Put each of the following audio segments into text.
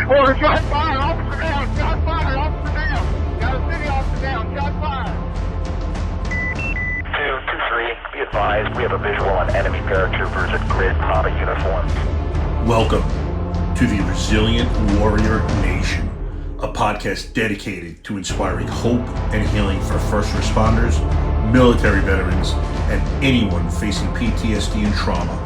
Or shot fire, officer down, shot fire, officer down. Got a city officer down, shot fire. 223, be advised, we have a visual on enemy paratroopers in grid Papa uniforms. Welcome to the Resilient Warrior Nation, a podcast dedicated to inspiring hope and healing for first responders, military veterans, and anyone facing PTSD and trauma.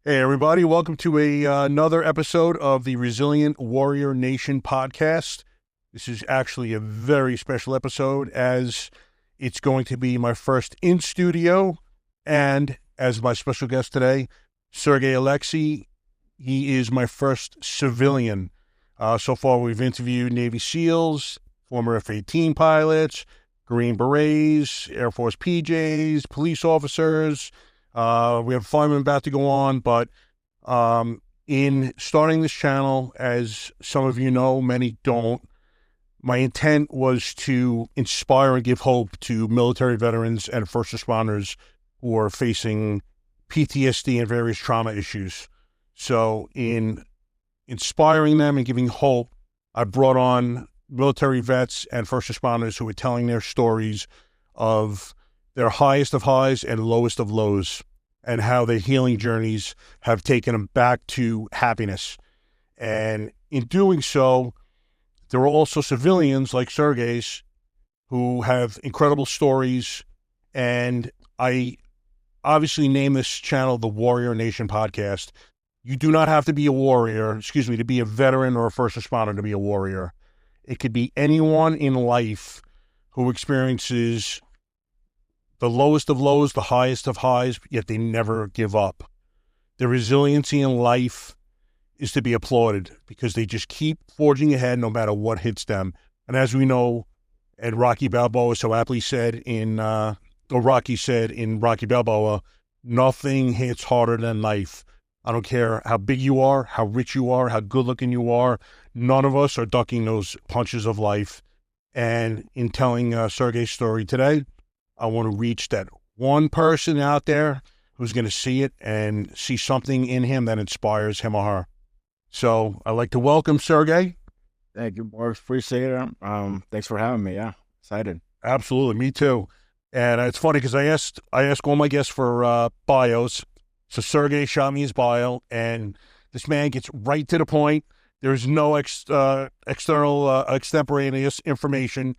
Hey everybody, welcome to another episode of the Resilient Warrior Nation podcast. This is actually a very special episode as it's going to be my first in studio, and as my special guest today, Sergei Alexi. He is my first civilian. So far we've interviewed Navy SEALs, former F-18 pilots, Green Berets, Air Force PJs, police officers. We have firemen about to go on, but in starting this channel, as some of you know, many don't, my intent was to inspire and give hope to military veterans and first responders who are facing PTSD and various trauma issues. So in inspiring them and giving hope, I brought on military vets and first responders who are telling their stories of their highest of highs and lowest of lows, and how their healing journeys have taken them back to happiness. And in doing so, there are also civilians like Sergei's who have incredible stories. And I obviously named this channel the Warrior Nation Podcast. You do not have to be a warrior, to be a veteran or a first responder to be a warrior. It could be anyone in life who experiences the lowest of lows, the highest of highs, yet they never give up. Their resiliency in life is to be applauded because they just keep forging ahead no matter what hits them. And as we know, and Rocky Balboa so aptly said Rocky said in Rocky Balboa, nothing hits harder than life. I don't care how big you are, how rich you are, how good looking you are. None of us are ducking those punches of life. And in telling Sergei's story today, I want to reach that one person out there who's going to see it and see something in him that inspires him or her. So I'd like to welcome Sergei. Thank you, Boris. Appreciate it. Thanks for having me. Yeah, excited. Absolutely, me too. And it's funny because I asked all my guests for bios. So Sergei shot me his bio, and this man gets right to the point. There's no external extemporaneous information.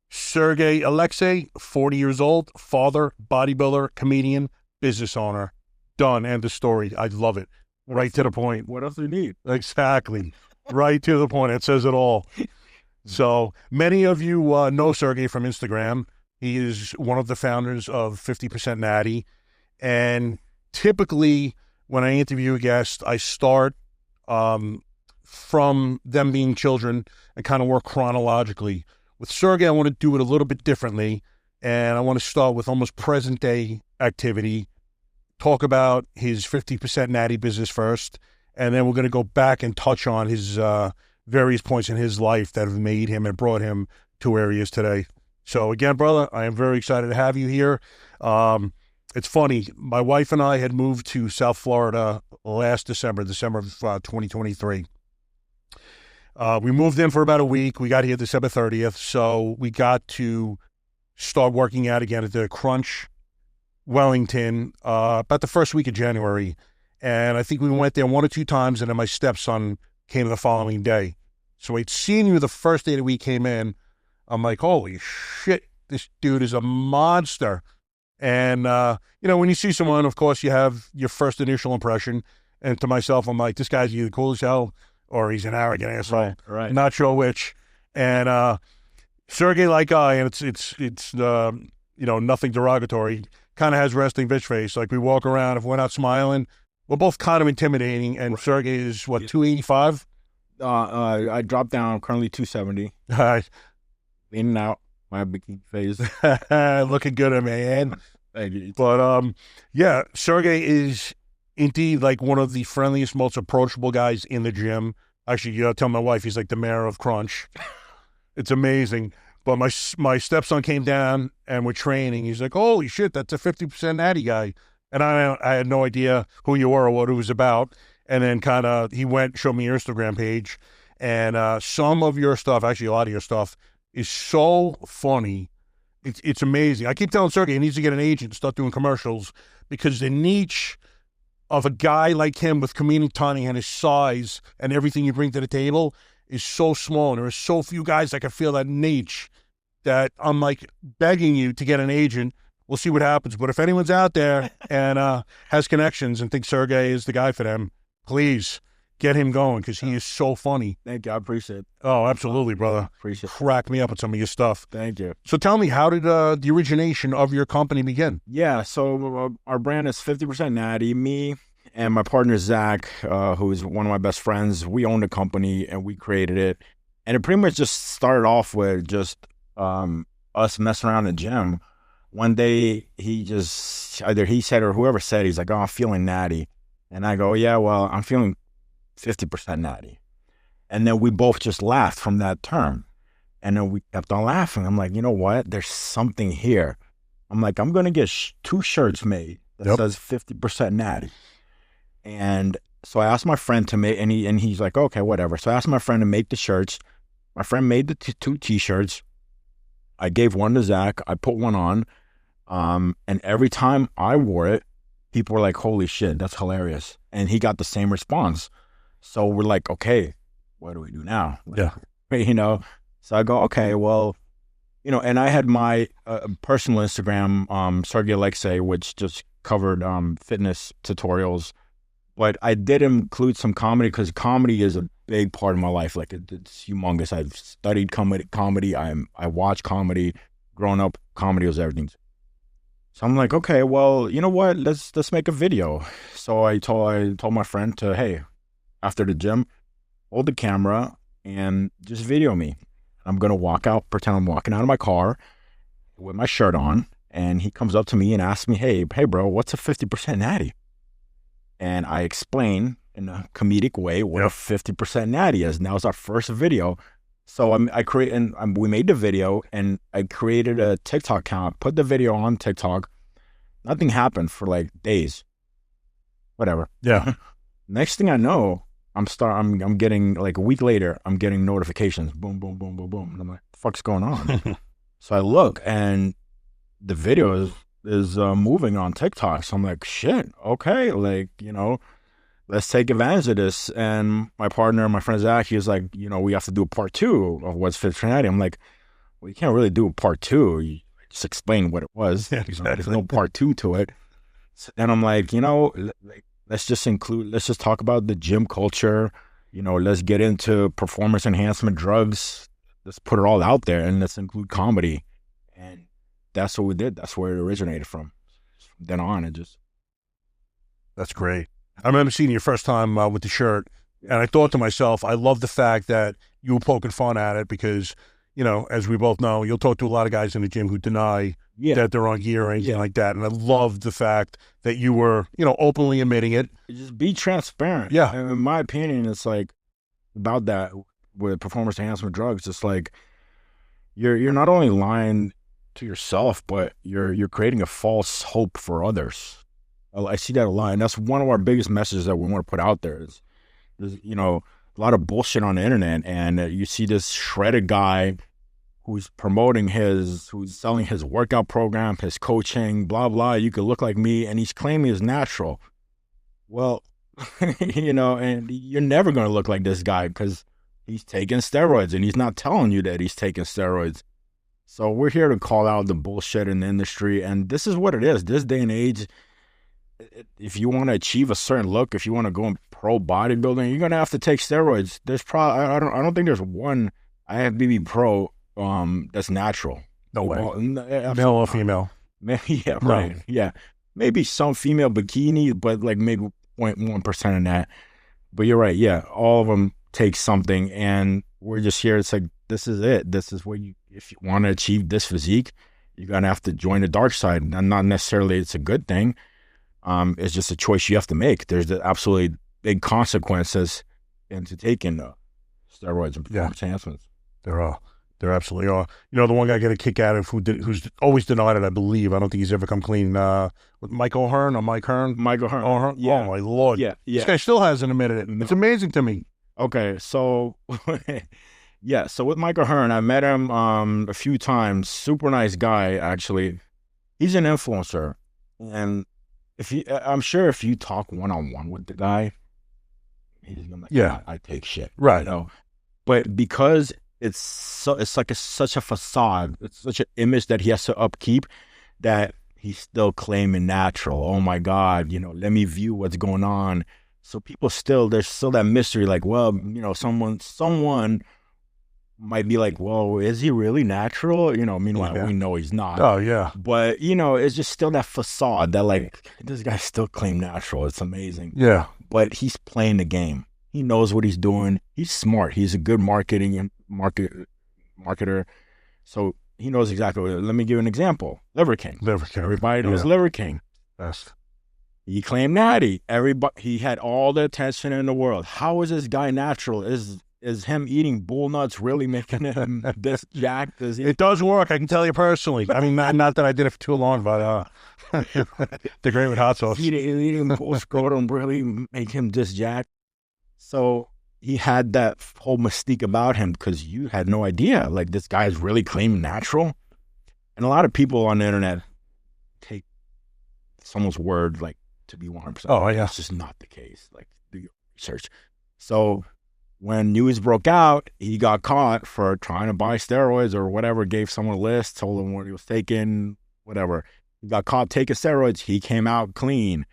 Sergei Alexi, 40 years old, father, bodybuilder, comedian, business owner. Done. End of story. I love it. Right to the point. What else do you need? Exactly. Right to the point. It says it all. So many of you know Sergei from Instagram. He is one of the founders of 50% Natty. And typically when I interview a guest, I start from them being children and kind of work chronologically. With Sergei, I want to do it a little bit differently, and I want to start with almost present-day activity, talk about his 50% Natty business first, and then we're going to go back and touch on his various points in his life that have made him and brought him to where he is today. So again, brother, I am very excited to have you here. It's funny, my wife and I had moved to South Florida last December of 2023. We moved in for about a week. We got here December 30th, so we got to start working out again at the Crunch Wellington about the first week of January. And I think we went there one or two times, and then my stepson came the following day. So I'd seen you the first day that we came in. I'm like, holy shit, this dude is a monster. And, when you see someone, of course, you have your first initial impression. And to myself, I'm like, this guy's either cool as hell or he's an arrogant asshole. Right. Not sure which. And Sergei, like I, and it's nothing derogatory, kind of has resting bitch face. Like we walk around, if we're not smiling, we're both kind of intimidating. And Sergei is, 285? I dropped down. I'm currently 270. In and out. My bikini phase. Looking good, man. Thank you. But, Sergei is indeed like one of the friendliest, most approachable guys in the gym. Actually, tell my wife he's like the mayor of Crunch. It's amazing. But my stepson came down and we're training. He's like, holy shit, that's a 50% Natty guy. And I had no idea who you were or what it was about. And then kind of he showed me your Instagram page, and some of your stuff, actually a lot of your stuff, is so funny. It's amazing. I keep telling Sergei he needs to get an agent and start doing commercials, because the niche of a guy like him with comedic timing and his size and everything you bring to the table is so small. And there are so few guys that can feel that niche that I'm like begging you to get an agent. We'll see what happens. But if anyone's out there and has connections and thinks Sergei is the guy for them, please get him going, because he is so funny. Thank you. I appreciate it. Oh, absolutely, brother. Appreciate it. Crack me up with some of your stuff. Thank you. So tell me, how did the origination of your company begin? Yeah, so our brand is 50% Natty. Me and my partner, Zach, who is one of my best friends, we own the company and we created it. And it pretty much just started off with just us messing around in the gym. One day, either he said or whoever said, he's like, oh, I'm feeling natty. And I go, yeah, well, I'm feeling 50% natty. And then we both just laughed from that term. And then we kept on laughing. I'm like, you know what? There's something here. I'm like, I'm going to get 2 shirts made that says 50% natty. And so I asked my friend to make, and he's like, okay, whatever. So I asked my friend to make the shirts. My friend made the 2 T-shirts. I gave one to Zach. I put one on. And every time I wore it, people were like, holy shit, that's hilarious. And he got the same response. So we're like, okay, what do we do now? Yeah. You know? So I go, okay, well, you know, and I had my personal Instagram, Sergei Alexi, which just covered fitness tutorials. But I did include some comedy, because comedy is a big part of my life. Like, it's humongous. I've studied comedy. I watch comedy. Growing up, comedy was everything. So I'm like, okay, well, you know what? Let's make a video. So I told my friend to, hey, after the gym, hold the camera and just video me. I'm gonna walk out, pretend I'm walking out of my car with my shirt on, and he comes up to me and asks me, hey, bro, what's a 50% natty? And I explain in a comedic way what a 50% natty is. And that was our first video. So we made the video, and I created a TikTok account, put the video on TikTok. Nothing happened for like days. Whatever. Yeah. Next thing I know, I'm getting, like a week later, I'm getting notifications. Boom, boom, boom, boom, boom. And I'm like, what the fuck's going on? So I look, and the video is moving on TikTok. So I'm like, shit, okay, like, you know, let's take advantage of this. And my partner, my friend Zach, he was like, you know, we have to do a part 2 of what's 50% natty. I'm like, well, you can't really do a part 2. You just explain what it was. Yeah, exactly. There's no part 2 to it. So then I'm like, you know, let's just talk about the gym culture. You know, let's get into performance enhancement drugs. Let's put it all out there, and let's include comedy. And that's what we did. That's where it originated from. From then on, it just. That's great. I remember seeing your first time with the shirt, and I thought to myself, I love the fact that you were poking fun at it, because, you know, as we both know, you'll talk to a lot of guys in the gym who deny that they're on gear or anything like that. And I love the fact that you were, you know, openly admitting it. Just be transparent. Yeah. In my opinion, it's like about that with performance enhancement drugs. It's like you're not only lying to yourself, but you're creating a false hope for others. I see that a lot, and that's one of our biggest messages that we want to put out there. Is there's, you know, a lot of bullshit on the internet, and you see this shredded guy who's who's selling his workout program, his coaching, blah, blah. You could look like me, and he's claiming it's natural. Well, you know, and you're never going to look like this guy, because he's taking steroids, and he's not telling you that he's taking steroids. So we're here to call out the bullshit in the industry, and this is what it is. This day and age, if you want to achieve a certain look, if you want to go in pro bodybuilding, you're gonna have to take steroids. There's probably I don't think there's one IFBB pro that's natural. No way. Male or female? Yeah, right. No. Yeah, maybe some female bikini, but like maybe 0.1% of that. But you're right. Yeah, all of them take something, and we're just here. It's like, this is it. This is what if you want to achieve this physique, you're gonna have to join the dark side. And not necessarily it's a good thing. It's just a choice you have to make. There's absolutely big consequences into taking steroids and performance enhancements. There are. There absolutely are. You know, the one guy got a kick out of who's always denied it, I believe. I don't think he's ever come clean. With Mike O'Hearn or Mike Hearn? Michael Hearn. O'Hearn? Yeah. Oh, my Lord. Yeah. This guy still hasn't admitted it. It's amazing to me. Okay, so yeah, so with Michael Hearn, I met him a few times. Super nice guy, actually. He's an influencer, and I'm sure if you talk one-on-one with the guy, he's gonna be like, Yeah. I take shit, Right. You know, but because it's like such a facade, it's such an image that he has to upkeep, that he's still claiming natural. Oh my God, you know, let me view what's going on. So there's still that mystery, like, well, you know, someone might be like, well, is he really natural? You know, meanwhile, we know he's not. Oh, yeah. But, you know, it's just still that facade that, like, this guy still claim natural. It's amazing. Yeah. But he's playing the game. He knows what he's doing. He's smart. He's a good marketer. So he knows exactly what. Let me give you an example. Liver King. Everybody knows Liver King. Best. He claimed Natty. He had all the attention in the world. How is this guy natural? Is him eating bull nuts really making him this jacked? It does work. I can tell you personally. I mean, not that I did it for too long, but the great with hot sauce. Eating bull scrotum really make him this jacked? So he had that whole mystique about him because you had no idea. Like, this guy is really claiming natural. And a lot of people on the internet take someone's word, like, to be 100%. Oh, yeah. It's just not the case. Like, do your research. So when news broke out, he got caught for trying to buy steroids or whatever, gave someone a list, told him what he was taking, whatever. He got caught taking steroids. He came out clean.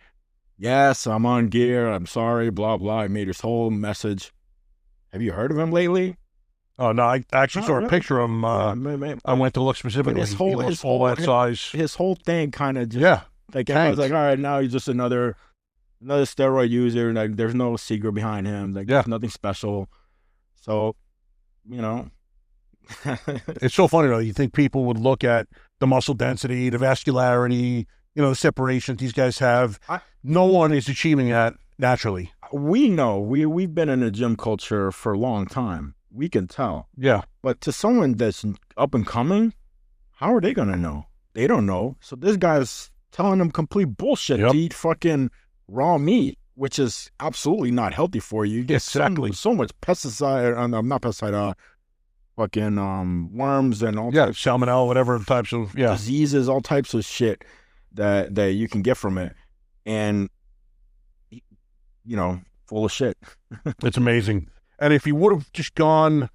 Yes, I'm on gear. I'm sorry, blah, blah. He made his whole message. Have you heard of him lately? Oh, no, I actually saw a picture of him. I went to look specifically. His whole, he lost all that size. His whole thing kind of just, like, I was like, all right, now he's just another steroid user. Like, there's no secret behind him. Like, there's nothing special. So, you know. It's so funny, though. You think people would look at the muscle density, the vascularity, you know, the separation these guys have. No one is achieving that naturally. We know. We've been in a gym culture for a long time. We can tell. Yeah. But to someone that's up and coming, how are they going to know? They don't know. So this guy's telling them complete bullshit to eat fucking raw meat, which is absolutely not healthy for you. You get so much pesticide, not pesticide, fucking worms and all types, salmonella, whatever types of diseases, all types of shit that you can get from it. And, you know, full of shit. It's amazing. And if you would have just gone,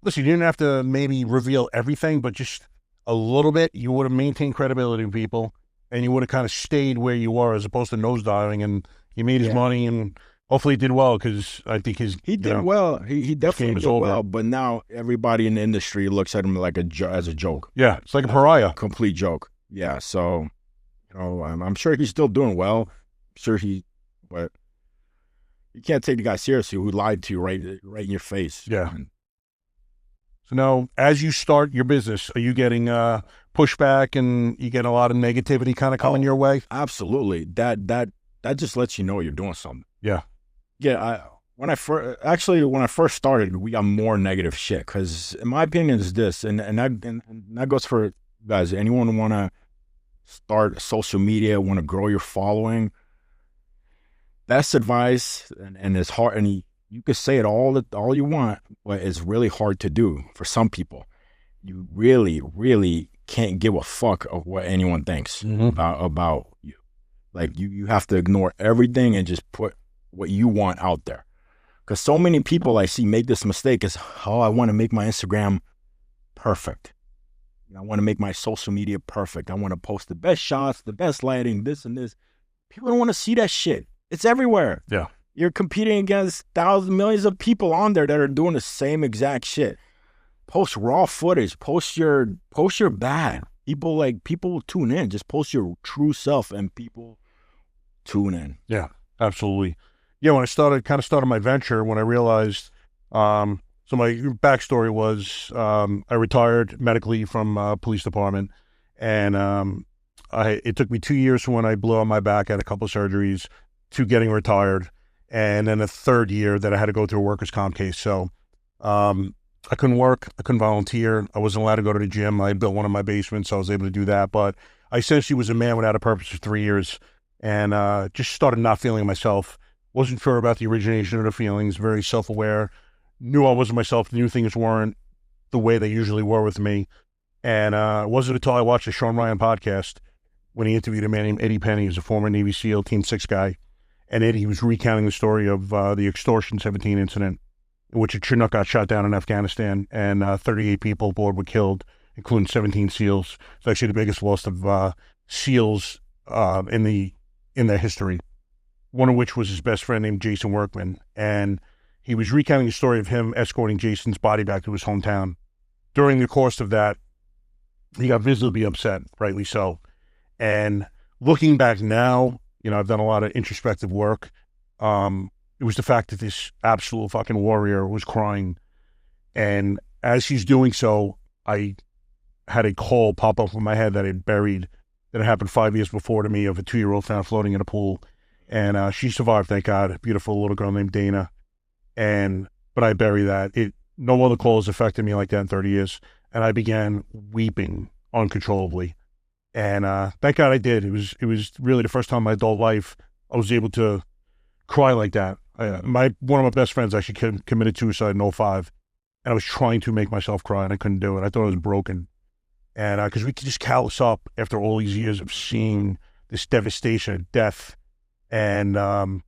listen, you didn't have to maybe reveal everything, but just a little bit, you would have maintained credibility with people, and you would have kind of stayed where you were as opposed to nosediving, and he made his money, and hopefully he did well, because I think he did well. He definitely did over. well, but now everybody in the industry looks at him like as a joke. Yeah, it's like a pariah. Complete joke. Yeah, so, you know, I'm sure he's still doing well. But you can't take the guy seriously who lied to you right in your face. Yeah. So now, as you start your business, are you getting pushback, and you get a lot of negativity kind of coming your way? Absolutely. That just lets you know you're doing something. Yeah. Yeah. When I first started, we got more negative shit. Because in my opinion, is this, and that goes for guys. Anyone want to start social media, want to grow your following? Best advice, and it's hard, and you can say it all you want, but it's really hard to do for some people. You really, really can't give a fuck of what anyone thinks about you. Like, you have to ignore everything and just put what you want out there. Because so many people I see make this mistake is, I want to make my Instagram perfect. I want to make my social media perfect. I want to post the best shots, the best lighting, this and this. People don't want to see that shit. It's everywhere. Yeah. You're competing against millions of people on there that are doing the same exact shit. Post raw footage. Post your bad. People will tune in. Just post your true self, and people tune in. Yeah, absolutely. Yeah, when I started my venture, when I realized, so my backstory was, I retired medically from police department, and it took me 2 years from when I blew out my back, had a couple of surgeries, to getting retired, and then a third year that I had to go through a workers' comp case. So I couldn't work. I couldn't volunteer. I wasn't allowed to go to the gym. I built one in my basement, so I was able to do that. But I essentially was a man without a purpose for 3 years, and just started not feeling myself. Wasn't sure about the origination of the feelings, very self-aware, knew I wasn't myself, knew things weren't the way they usually were with me. And it wasn't until I watched the Sean Ryan podcast when he interviewed a man named Eddie Penny, who's a former Navy SEAL Team 6 guy. And Eddie was recounting the story of the Extortion 17 incident, in which a Chinook got shot down in Afghanistan, and 38 people aboard were killed, including 17 SEALs. It's actually the biggest loss of SEALs in their history. One of which was his best friend named Jason Workman. And he was recounting the story of him escorting Jason's body back to his hometown. During the course of that, he got visibly upset, rightly so. And looking back now, I've done a lot of introspective work. It was the fact that this absolute fucking warrior was crying. And as he's doing so, I had a call pop up in my head that I had buried, that had happened 5 years before to me, of a 2-year-old found floating in a pool. And she survived, thank God. A beautiful little girl named Dana. But I buried that. No other calls affected me like that in 30 years. And I began weeping uncontrollably. And thank God I did. It was really the first time in my adult life I was able to cry like that. One of my best friends actually committed suicide in 2005. And I was trying to make myself cry, and I couldn't do it. I thought I was broken. And because we could just callous up after all these years of seeing this devastation of death. And I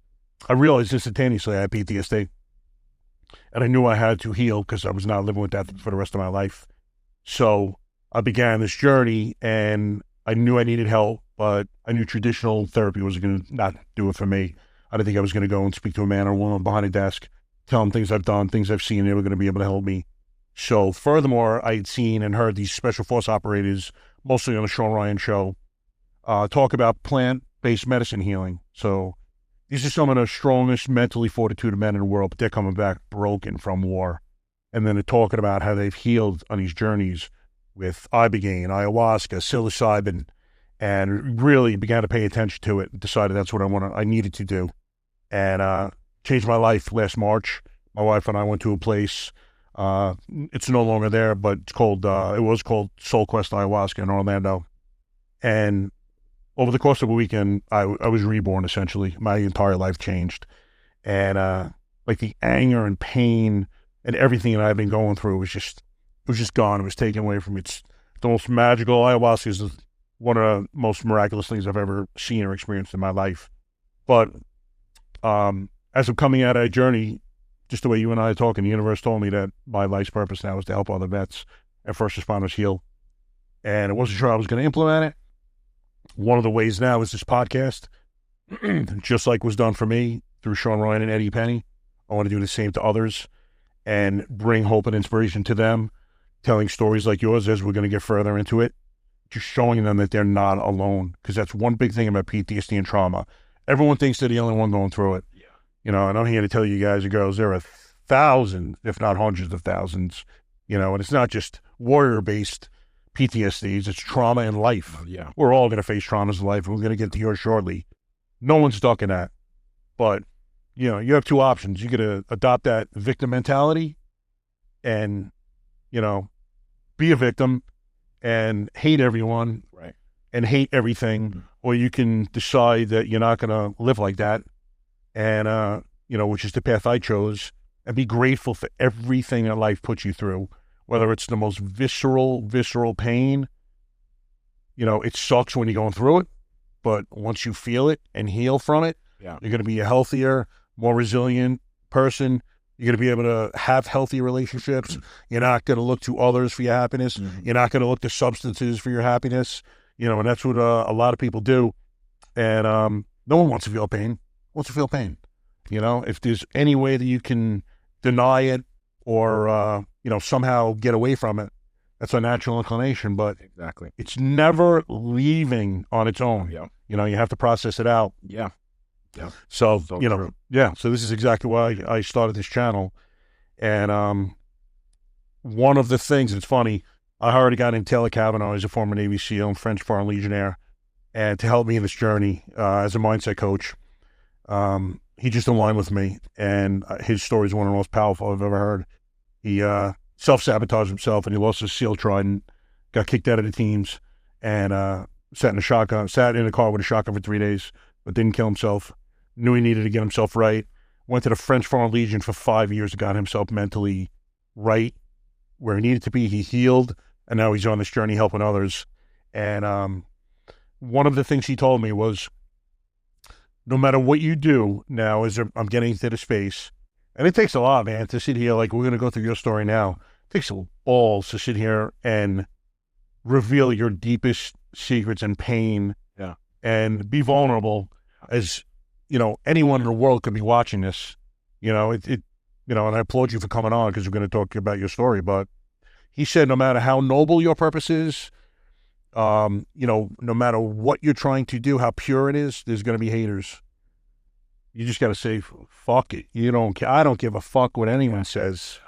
realized instantaneously I had PTSD. And I knew I had to heal because I was not living with that for the rest of my life. So I began this journey, and I knew I needed help, but I knew traditional therapy was going to not do it for me. I didn't think I was going to go and speak to a man or woman behind a desk, tell them things I've done, things I've seen, they were going to be able to help me. So furthermore, I had seen and heard these special force operators, mostly on the Sean Ryan show, talk about plant-based medicine healing. So these are some of the strongest mentally fortitude men in the world, but they're coming back broken from war. And then they're talking about how they've healed on these journeys with ibogaine, ayahuasca, psilocybin, and really began to pay attention to it and decided that's what I needed to do. And changed my life last March. My wife and I went to a place. It's no longer there, but it was called Soul Quest Ayahuasca in Orlando. And over the course of a weekend, I was reborn, essentially. My entire life changed. And like the anger and pain and everything that I've been going through was just gone. It was taken away from me. It's the most magical. Ayahuasca is one of the most miraculous things I've ever seen or experienced in my life. But as I'm coming out of that journey, just the way you and I are talking, the universe told me that my life's purpose now is to help other vets and first responders heal. And I wasn't sure I was going to implement it. One of the ways now is this podcast, just like was done for me through Sean Ryan and Eddie Penny. I want to do the same to others and bring hope and inspiration to them, telling stories like yours as we're going to get further into it, just showing them that they're not alone. Because that's one big thing about PTSD and trauma. Everyone thinks they're the only one going through it. Yeah. And I'm here to tell you guys and girls, there are thousands, if not hundreds of thousands, and it's not just warrior-based PTSDs, it's trauma in life. Yeah. We're all going to face traumas in life, and we're going to get to yours shortly. No one's stuck in that. But, you have two options. You got to adopt that victim mentality and, be a victim and hate everyone, right, and hate everything. Mm-hmm. Or you can decide that you're not going to live like that, and, which is the path I chose, and be grateful for everything that life puts you through, whether it's the most visceral pain. It sucks when you're going through it, but once you feel it and heal from it, you're going to be a healthier, more resilient person. You're going to be able to have healthy relationships. You're not going to look to others for your happiness. Mm-hmm. You're not going to look to substances for your happiness. And that's what a lot of people do. And no one wants to feel pain. Wants to feel pain. If there's any way that you can deny it or, somehow get away from it, that's a natural inclination. But exactly, it's never leaving on its own. Yeah. You have to process it out. Yeah. Yeah. So true. So this is exactly why I started this channel. And one of the things, it's funny, I already got in Taylor Kavanaugh. He's a former Navy SEAL and French Foreign Legionnaire. And to help me in this journey as a mindset coach, he just aligned with me. And his story is one of the most powerful I've ever heard. He self-sabotaged himself, and he lost his SEAL trident, got kicked out of the teams, and sat in a car with a shotgun for 3 days, but didn't kill himself. Knew he needed to get himself right. Went to the French Foreign Legion for 5 years, got himself mentally right where he needed to be. He healed, and now he's on this journey helping others. And one of the things he told me was, no matter what you do now, as I'm getting into the space, and it takes a lot, man, to sit here, like we're going to go through your story now. It takes balls to sit here and reveal your deepest secrets and pain, and be vulnerable, as, you know, anyone in the world could be watching this. You know, you know, and I applaud you for coming on, because we're going to talk about your story. But he said, no matter how noble your purpose is, you know, no matter what you're trying to do, how pure it is, there's going to be haters. You just got to say, fuck it. I don't give a fuck what anyone says.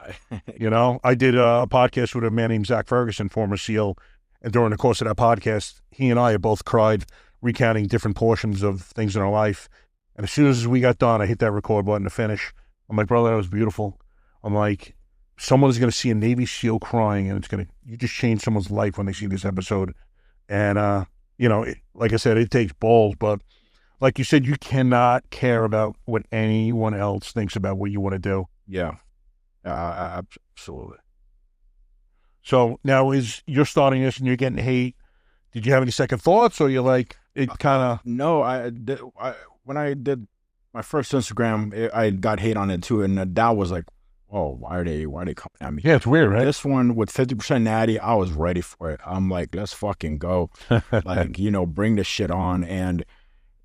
You know, I did a podcast with a man named Zach Ferguson, former SEAL. And during the course of that podcast, he and I have both cried, recounting different portions of things in our life. And as soon as we got done, I hit that record button to finish. I'm like, brother, that was beautiful. I'm like, someone's going to see a Navy SEAL crying, and you just change someone's life when they see this episode. And, you know, like I said, it takes balls, but like you said, you cannot care about what anyone else thinks about what you want to do. Yeah. Absolutely. So now you're starting this and you're getting hate. Did you have any second thoughts, or you're like, it kind of... No, when I did my first Instagram, I got hate on it too. And that was like, oh, why are they coming at me? Yeah, it's weird, right? This one with 50% Natty, I was ready for it. I'm like, let's fucking go. Like, you know, bring this shit on. And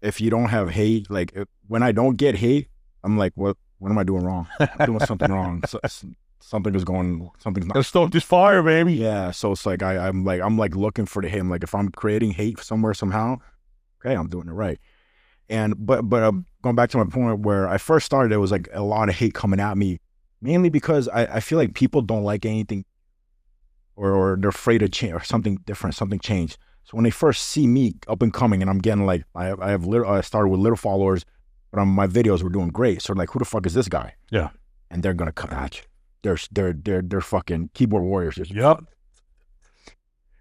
if you don't have hate, like when I don't get hate, I'm like, what am I doing wrong? I'm doing something wrong. So, something's not. Let's start this fire, baby. Yeah. So it's like, I'm like looking for the hate. I'm like, if I'm creating hate somewhere somehow, okay, I'm doing it right. And, but going back to my point where I first started, there was like a lot of hate coming at me, mainly because I feel like people don't like anything, or they're afraid to change, or something different, something changed. So when they first see me up and coming, and I'm getting like, I started with little followers, but my videos were doing great. So like, who the fuck is this guy? Yeah. And they're gonna come at you. They're fucking keyboard warriors. Yep.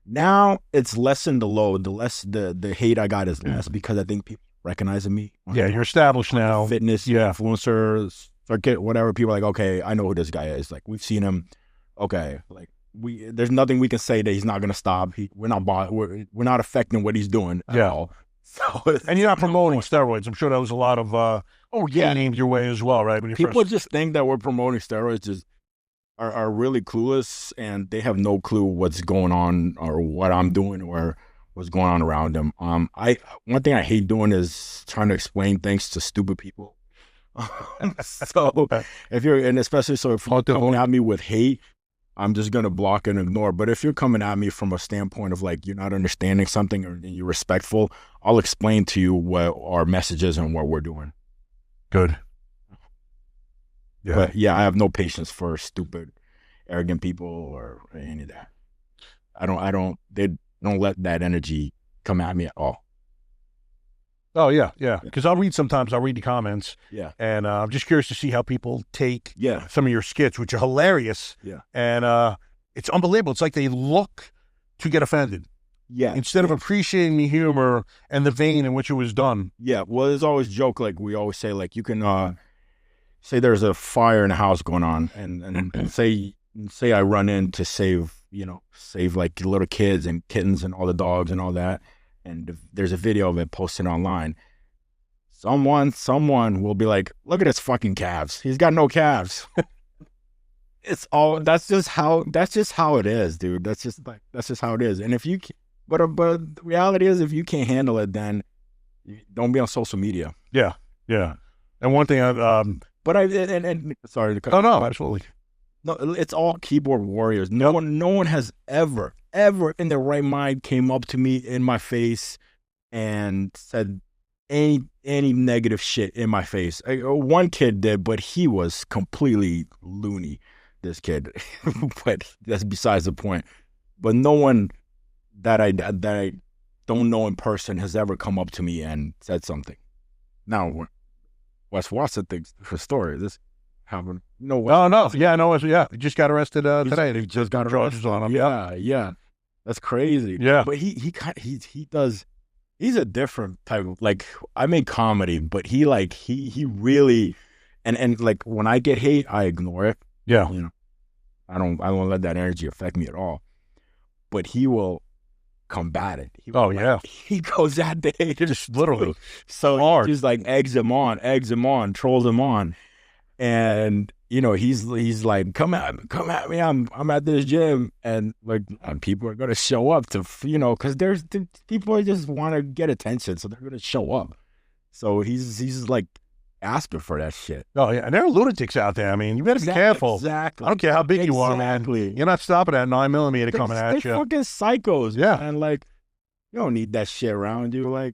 Now it's lessened the load. The hate I got is less, because I think people recognizing me. Yeah, you're established now. Fitness, influencers, circuit, whatever. People are like, okay, I know who this guy is. Like, we've seen him. Okay, like there's nothing we can say that he's not gonna stop. We're not affecting what he's doing at all. So, and you're not promoting steroids. I'm sure that was a lot of named your way as well, right? People just think that we're promoting steroids. Just are really clueless, and they have no clue what's going on, or what I'm doing, or what's going on around them. One thing I hate doing is trying to explain things to stupid people. So if you're coming at me with hate, I'm just gonna block and ignore. But if you're coming at me from a standpoint of like, you're not understanding something, or you're respectful, I'll explain to you what our message is and what we're doing. Good. Yeah. But yeah, I have no patience for stupid, arrogant people or any of that. They don't let that energy come at me at all. Oh, yeah. Because I'll read the comments. Yeah. And I'm just curious to see how people take some of your skits, which are hilarious. Yeah. And it's unbelievable. It's like they look to get offended. Yeah. Instead of appreciating the humor and the vein in which it was done. Yeah. Well, there's always a joke, like we always say, like, you can say there's a fire in a house going on, and say I run in to save like little kids and kittens and all the dogs and all that. And there's a video of it posted online. Someone will be like, look at his fucking calves. He's got no calves. That's just how it is, dude. That's just how it is. And but the reality is, if you can't handle it, then don't be on social media. Yeah. And one thing sorry to cut. Oh no, absolutely. No, it's all keyboard warriors. No one has ever in their right mind came up to me in my face and said any negative shit in my face. One kid did, but he was completely loony, this kid. But that's besides the point. But no one that I don't know in person has ever come up to me and said something. Now, Wes Watson thinks for story. This happened No, No. Yeah, no. Yeah, he just got arrested today. He just got Charges on him. Yeah. That's crazy. Yeah. But he does. He's a different type of, like, I make comedy, but he really, and like when I get hate, I ignore it. Yeah. You know, I don't let that energy affect me at all. But he will combat it. He goes at the haters Just literally. So hard. He just like eggs him on, trolls him on. And, you know, he's like, come at me. I'm at this gym. And like, people are going to show up to, you know, because there's people just want to get attention. So they're going to show up. So he's like asking for that shit. Oh, yeah. And there are lunatics out there. I mean, you better be careful. Exactly. I don't care how big you are, man. You're not stopping at 9mm coming at you. They're fucking psychos. Yeah. And like, you don't need that shit around you. Like,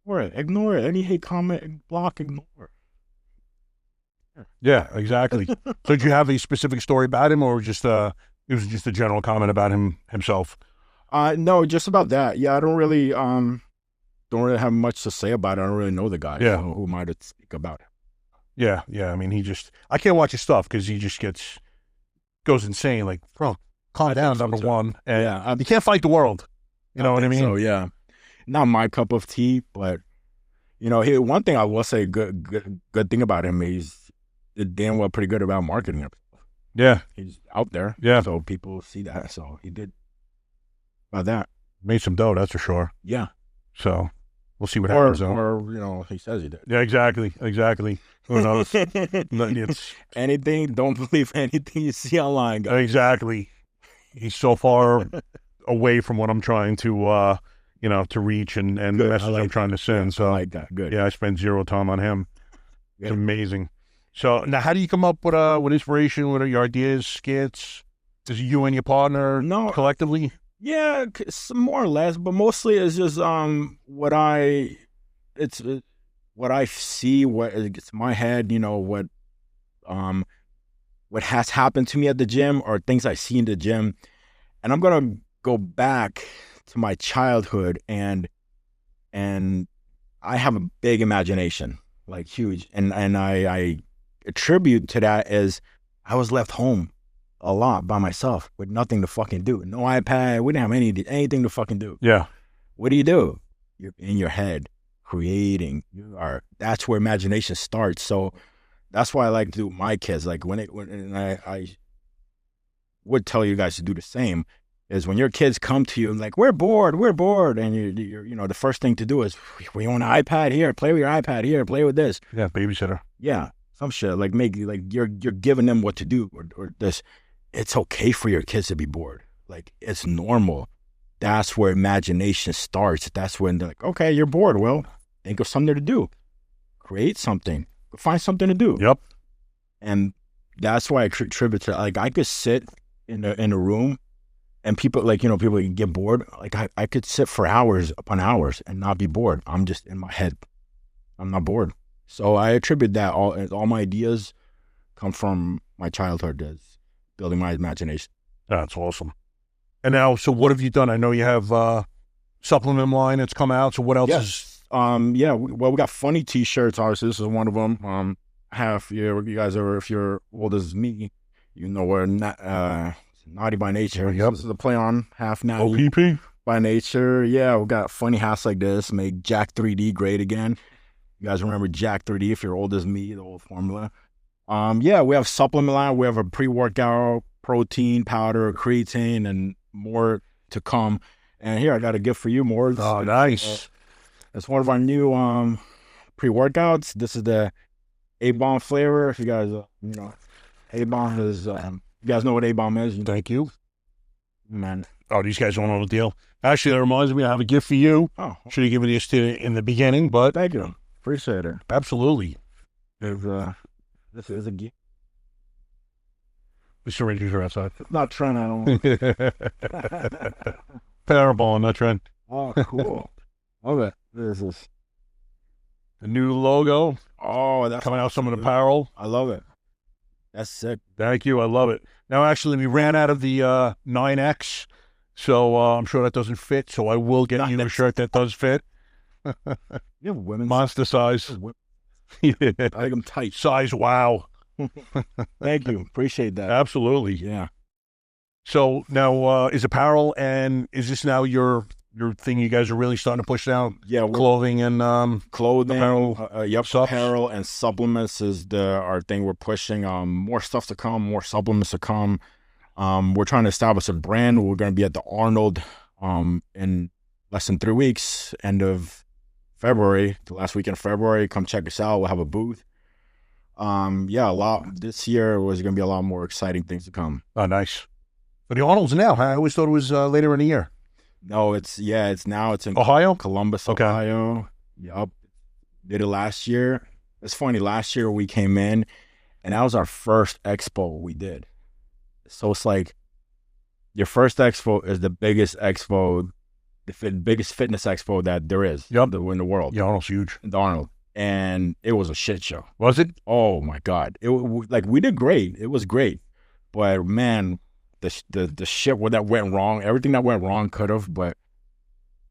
ignore it. Any hate comment, block, ignore. Yeah, exactly. So did you have a specific story about him, or just it was just a general comment about himself? No, just about that. Yeah, I don't really have much to say about it. I don't really know the guy. Yeah. So who am I to speak about it? Yeah. I mean, I can't watch his stuff because he just goes insane. Like, bro, calm down, number one. And you can't fight the world. You know what I mean? So yeah, not my cup of tea, but you know, one thing I will say, good thing about him, he's damn well pretty good about marketing himself. Yeah. He's out there. Yeah. So people see that. So he did about that. Made some dough, that's for sure. Yeah. So we'll see what happens. Or, you know, he says he did. Yeah, exactly. Who knows? Don't believe anything you see online, guys. Exactly. He's so far away from what I'm trying to, to reach and the message I'm trying to send. So I like that. Good. Yeah, I spend zero time on him. It's Good. amazing. So now, how do you come up with inspiration? What are your ideas, skits? Is it you and your partner collectively? Yeah, more or less, but mostly it's just what I see, what it's my head, you know, what has happened to me at the gym or things I see in the gym, and I'm gonna go back to my childhood, and I have a big imagination, like huge, and I attribute to that as I was left home a lot by myself with nothing to fucking do. No iPad. We didn't have anything to fucking do. Yeah. What do? You're in your head creating. That's where imagination starts. So that's why I like to do with my kids. Like when I would tell you guys to do the same is when your kids come to you and like, we're bored. And you're you know, the first thing to do is, we own an iPad here, play with your iPad here, play with this. Yeah. Babysitter. Yeah. Some shit like you're giving them what to do or this. It's okay for your kids to be bored. Like, it's normal. That's where imagination starts. That's when they're like, okay, you're bored. Well, think of something to do. Create something. Find something to do. Yep. And that's why I attribute to, like, I could sit in a room and people can get bored. Like, I could sit for hours upon hours and not be bored. I'm just in my head. I'm not bored. So I attribute that all my ideas come from my childhood as building my imagination. That's awesome. And now, so what have you done? I know you have supplement line that's come out. So what else is? We got funny T-shirts. Obviously, this is one of them. You guys are, if you're old as me, you know we're naughty by nature. Yep. This is a play on half naughty OPP by nature. Yeah, we got funny hats like this. Make Jack 3D great again. You guys remember Jack 3D if you're old as me, the old formula. We have supplement line. We have a pre-workout protein powder, creatine, and more to come. And here, I got a gift for you, more. Oh, nice. It's one of our new pre-workouts. This is the A-Bomb flavor. If you guys, A-Bomb is, you guys know what A-Bomb is? Thank you. Man. Oh, these guys don't know the deal. Actually, that reminds me, I have a gift for you. Oh. Should have given this to you in the beginning, but. Thank you. Appreciate it. Absolutely. This is a gift. The syringes are outside. Not Trent, I don't Powerball, not Trent. Oh, cool. Love it. This is the new logo. Oh, that's coming out, some of the apparel. I love it. That's sick. Thank you. I love it. Now, actually, we ran out of the 9X, so I'm sure that doesn't fit. So I will get you a shirt that does fit. You have women's monster size. I think I'm tight. Size, wow. Thank you. Appreciate that. Absolutely. Yeah. So now, is apparel and is this now your thing? You guys are really starting to push down Yeah. clothing and Clothing, apparel, yep, subs? apparel and supplements is our thing we're pushing. More stuff to come, more supplements to come. We're trying to establish a brand. We're going to be at the Arnold in less than 3 weeks, end of February, the last weekend of February. Come check us out. We'll have a booth. Yeah, a lot. This year was going to be a lot more exciting things to come. Oh, nice. But the Arnold's now. Huh? I always thought it was later in the year. No, it's now. It's in Ohio? Columbus, Okay. Ohio. Yup. Did it last year. It's funny. Last year we came in, and that was our first expo we did. So it's like your first expo is the biggest expo, biggest fitness expo that there is in the world. Yeah, Arnold's huge. The Arnold. And it was a shit show. Was it? Oh, my God. Like, we did great. It was great. But, man, the shit that went wrong, everything that went wrong could have, but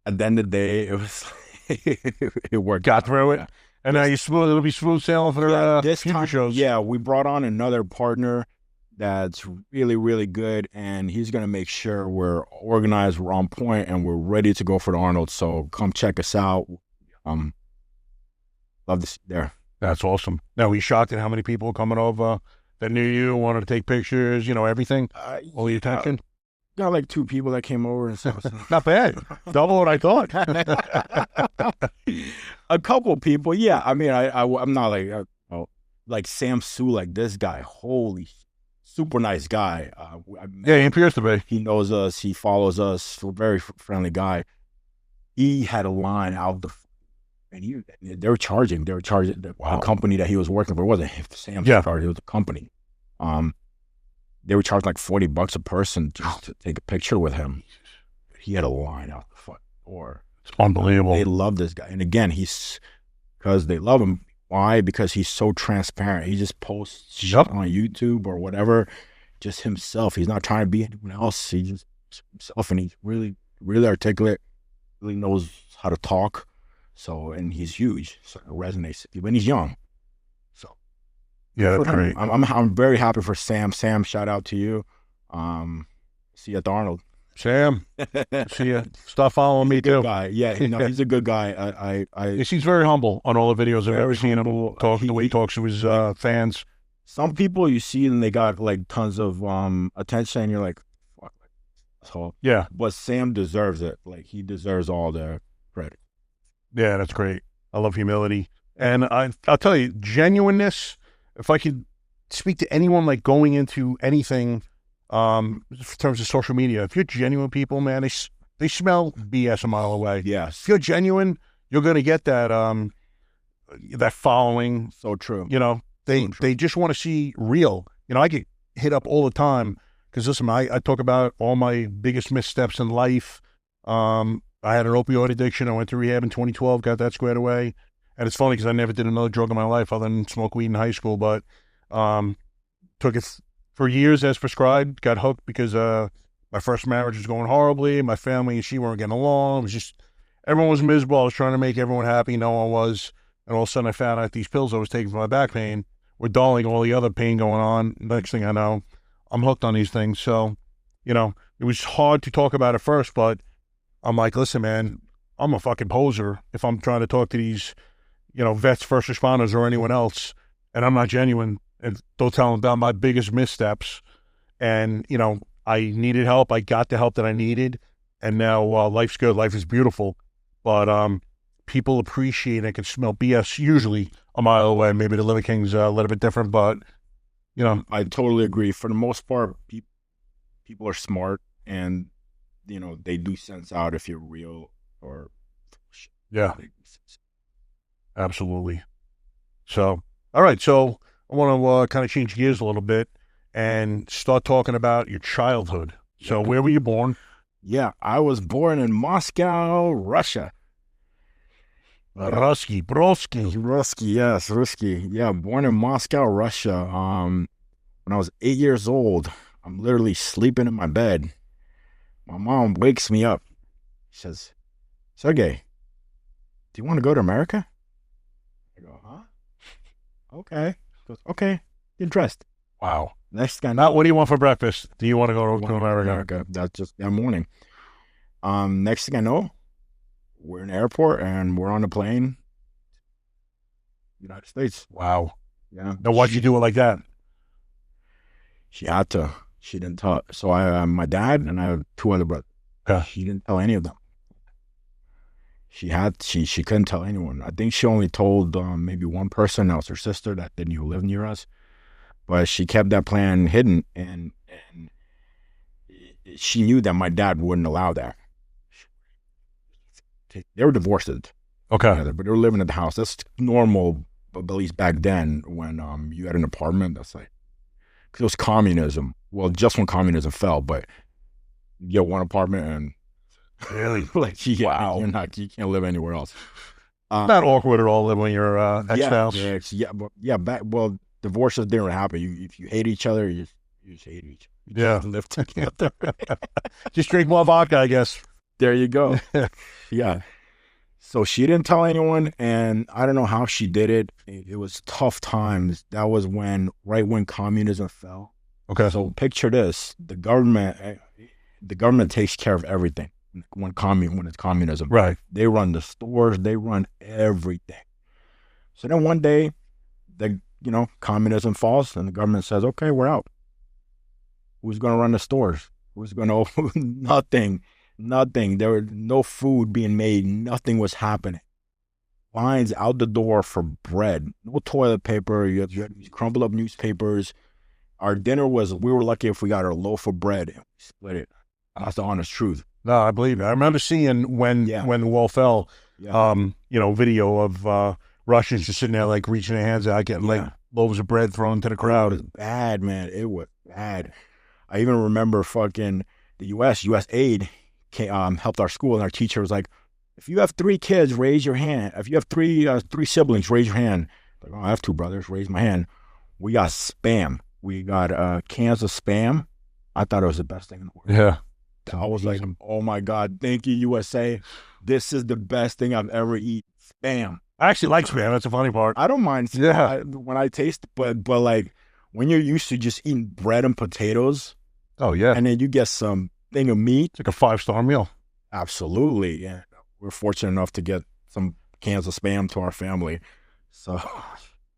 at the end of the day, it was it worked. Got through it. And now it'll be smooth sailing for this future time, shows. Yeah, we brought on another partner that's really, really good, and he's going to make sure we're organized, we're on point, and we're ready to go for the Arnold. So come check us out. Love to see you there. That's awesome. Now, were you shocked at how many people coming over that knew you, wanted to take pictures, everything? All the attention? Got like 2 people that came over and stuff. Not bad. Double what I thought. A couple people, yeah. I mean, I'm not like Sam Sue, like this guy. Holy, super nice guy. Yeah, he appears to be. He knows us. He follows us. Very friendly guy. He had a line out and they were charging. They were charging the company that he was working for. It wasn't Sam's charge. It was a company. They were charging like $40 a person just to take a picture with him. He had a line out the front door. It's unbelievable. They love this guy. And again, because they love him. Why? Because he's so transparent. He just posts shit on YouTube or whatever, just himself. He's not trying to be anyone else. He's just himself, and he's really, really articulate, really knows how to talk. So, and he's huge. So it resonates with people. And he's young. So, yeah, that's great. I'm very happy for Sam. Sam, shout out to you. See you at the Arnold. Sam, see ya. Stop following me too. Guy. Yeah, he's a good guy. He's very humble on all the videos I've ever seen him talk. The way he talks to his fans. Some people you see and they got like tons of attention, and you're like, fuck. So yeah, but Sam deserves it. Like, he deserves all the credit. Yeah, that's great. I love humility, and I'll tell you, genuineness. If I could speak to anyone like going into anything. In terms of social media, if you're genuine people, man, they smell BS a mile away. Yes. If you're genuine, you're gonna get that that following. So true. They just want to see real. I get hit up all the time because listen, I talk about all my biggest missteps in life. I had an opioid addiction. I went to rehab in 2012, got that squared away, and it's funny because I never did another drug in my life other than smoke weed in high school, but took it for years as prescribed, got hooked because my first marriage was going horribly. My family and she weren't getting along. It was just, everyone was miserable. I was trying to make everyone happy. No one was. And all of a sudden I found out these pills I was taking for my back pain were dulling all the other pain going on. Next thing I know, I'm hooked on these things. So, it was hard to talk about at first, but I'm like, listen, man, I'm a fucking poser if I'm trying to talk to these, vets, first responders, or anyone else, and I'm not genuine. And don't tell them about my biggest missteps. And, I needed help. I got the help that I needed. And now life's good. Life is beautiful. But people appreciate and can smell BS usually a mile away. Maybe the Liver King's a little bit different, but, I totally agree. For the most part, people are smart and, they do sense out if you're real or. Yeah. Absolutely. So, all right. So, I want to kind of change gears a little bit and start talking about your childhood. So where were you born? Yeah, I was born in Moscow, Russia. Ruski. Yeah, born in Moscow, Russia. When I was 8 years old, I'm literally sleeping in my bed. My mom wakes me up. She says, Sergei, do you want to go to America? I go, huh? Okay. She goes, okay, get dressed. Wow. Next guy, Not what do you want for breakfast? Do you want to go to America? America. That's just that morning. Next thing I know, we're in the airport and we're on a plane. United States. Wow. Yeah. Now, why'd you do it like that? She had to. She didn't tell. So I, my dad and I have 2 other brothers. Okay. She didn't tell any of them. She couldn't tell anyone. I think she only told maybe one person, that was her sister that didn't even live near us. But she kept that plan hidden, and she knew that my dad wouldn't allow that. They were divorced. Okay. Together, but they were living at the house. That's normal, but at least back then when you had an apartment, that's like, because it was communism. Well, just when communism fell, but you get one apartment and Really? like, Wow. you can't live anywhere else. Not awkward at all when you're ex-spouse. Well, divorces didn't happen. If you hate each other, you just hate each other. You just live together. Just drink more vodka, I guess. There you go. Yeah. So she didn't tell anyone, and I don't know how she did it. It was tough times. That was right when communism fell. Okay. So picture this: the government takes care of everything when it's communism. Right. They run the stores. They run everything. So then one day, communism falls, and the government says, "Okay, we're out." Who's going to run the stores? Who's going to Nothing. There was no food being made. Nothing was happening. Lines out the door for bread. No toilet paper. You had these crumpled up newspapers. Our dinner we were lucky if we got a loaf of bread and we split it. That's the honest truth. No, I believe it. I remember seeing when the wall fell, video of Russians just sitting there like reaching their hands out, getting like loaves of bread thrown to the crowd. It was bad, man. It was bad. I even remember fucking the U.S. aid helped our school, and our teacher was like, if you have 3 kids, raise your hand. If you have three siblings, raise your hand. Like, I have 2 brothers, raise my hand. We got Spam. We got cans of Spam. I thought it was the best thing in the world. Yeah. I was like, oh my God, thank you, USA. This is the best thing I've ever eaten. Spam. I actually like Spam. That's the funny part. I don't mind when I taste, but like when you're used to just eating bread and potatoes. Oh, yeah. And then you get some thing of meat. It's like a 5-star meal. Absolutely. Yeah. We're fortunate enough to get some cans of Spam to our family. So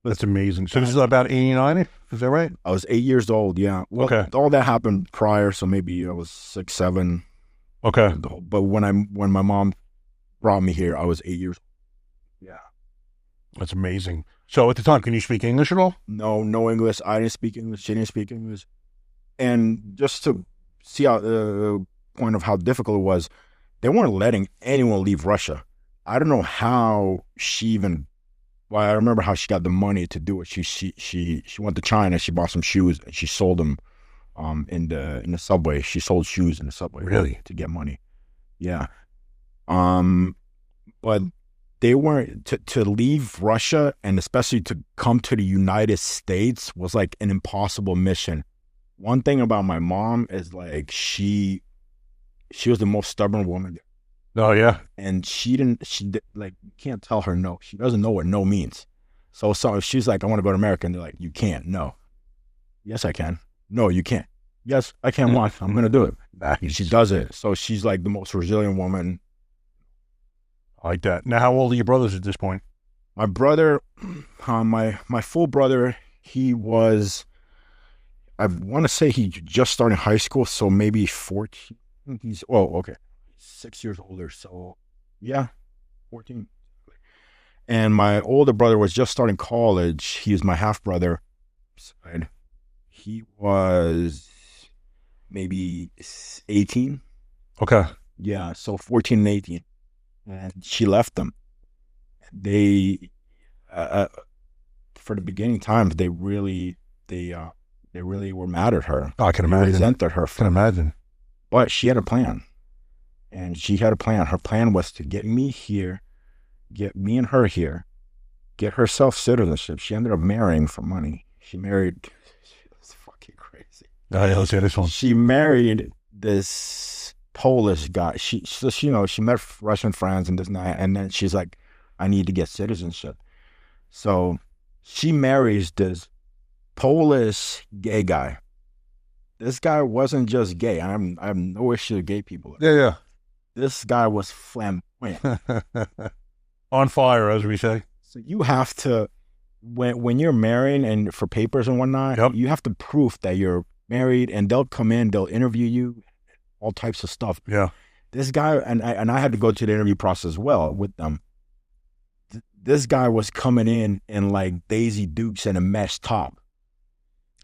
that's amazing. So this is about 89, is that right? I was 8 years old, yeah. Well, okay. All that happened prior, so maybe I was 6, 7. Okay. But when my mom brought me here, I was 8 years old. Yeah. That's amazing. So at the time, can you speak English at all? No English. I didn't speak English. She didn't speak English. And just to see how the point of how difficult it was, they weren't letting anyone leave Russia. I don't know how she even. Well, I remember how she got the money to do it. She went to China. She bought some shoes and she sold them, in the subway. She sold shoes in the subway. Really? To get money. Yeah. But they weren't to leave Russia, and especially to come to the United States was like an impossible mission. One thing about my mom is like she was the most stubborn woman. Oh, yeah. And she like, you can't tell her no. She doesn't know what no means. So if she's like, I want to go to America, and they're like, you can't. No. Yes, I can. No, you can't. Yes, I can. Why? I'm going to do it. Nice. She does it. So she's like the most resilient woman. I like that. Now, how old are your brothers at this point? My brother, my full brother, he was, I want to say he just started high school, so maybe 14. He's, 6 years older. So, yeah, 14. And my older brother was just starting college. He was my half brother. He was maybe 18. Okay. Yeah, so 14 and 18. And she left them. They, for the beginning times, they really were mad at her. Oh, I can imagine. They resented her. I can imagine. But she had a plan. And she had a plan. Her plan was to get me here, get me and her here, get herself citizenship. She ended up marrying for money. She married, it's fucking crazy. Oh, yeah, let's hear this one. She married this Polish guy. She met Russian friends and this and that, and then she's like, I need to get citizenship. So she marries this Polish gay guy. This guy wasn't just gay. I have no issue with gay people. Yeah, This guy was flamboyant. yeah. On fire, as we say. So you have to, when you're married and for papers and whatnot, Yep. you have to prove that you're married, and they'll come in, they'll interview you, all types of stuff. Yeah. This guy, and I had to go to the interview process as well with them. This guy was coming in like Daisy Dukes and a mesh top.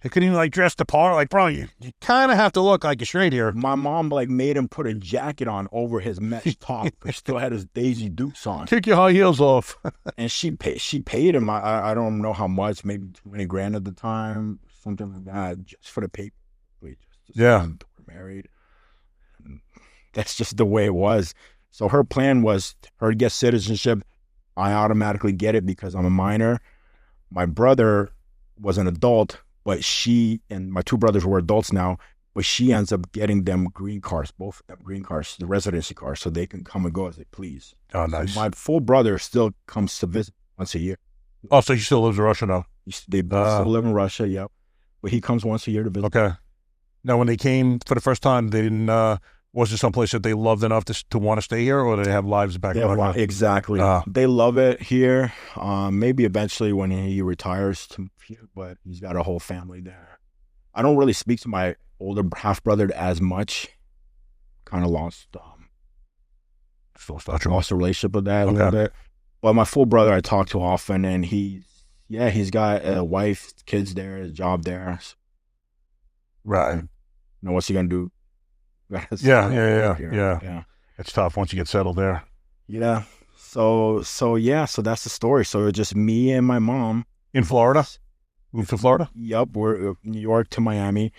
He couldn't even like dress the part. Like, bro, you kind of have to look like you're straight here. My mom like made him put a jacket on over his mesh top. He still had his Daisy Dukes on. Kick your high heels off. And she paid him. I don't know how much, maybe $20,000 at the time, something like that, just for the paper. Yeah. We're married. And that's just the way it was. So her plan was her to get citizenship. I automatically get it because I'm a minor. My brother was an adult, but she and my two brothers were adults now, but she ends up getting them green cards, both of them green cards, the residency cards, so they can come and go as they please. Oh, nice. So my full brother still comes to visit once a year. Oh, so he still lives in Russia now? They still live in Russia, yep. But he comes once a year to visit. Okay. Now, when they came for the first time, they didn't, was it someplace that they loved enough to want to stay here, or do they have lives back in Russia? Exactly. They love it here. Maybe eventually when he retires, but he's got a whole family there. I don't really speak to my older half-brother as much. Kind of lost a relationship with that a little bit. But my full brother I talk to often, and he's got a wife, kids there, a job there. Right. You know, what's he going to do? Yeah. It's tough once you get settled there. Yeah. So that's the story. So it's just me and my mom. In Florida? Moved to Florida? Yep. We're New York to Miami.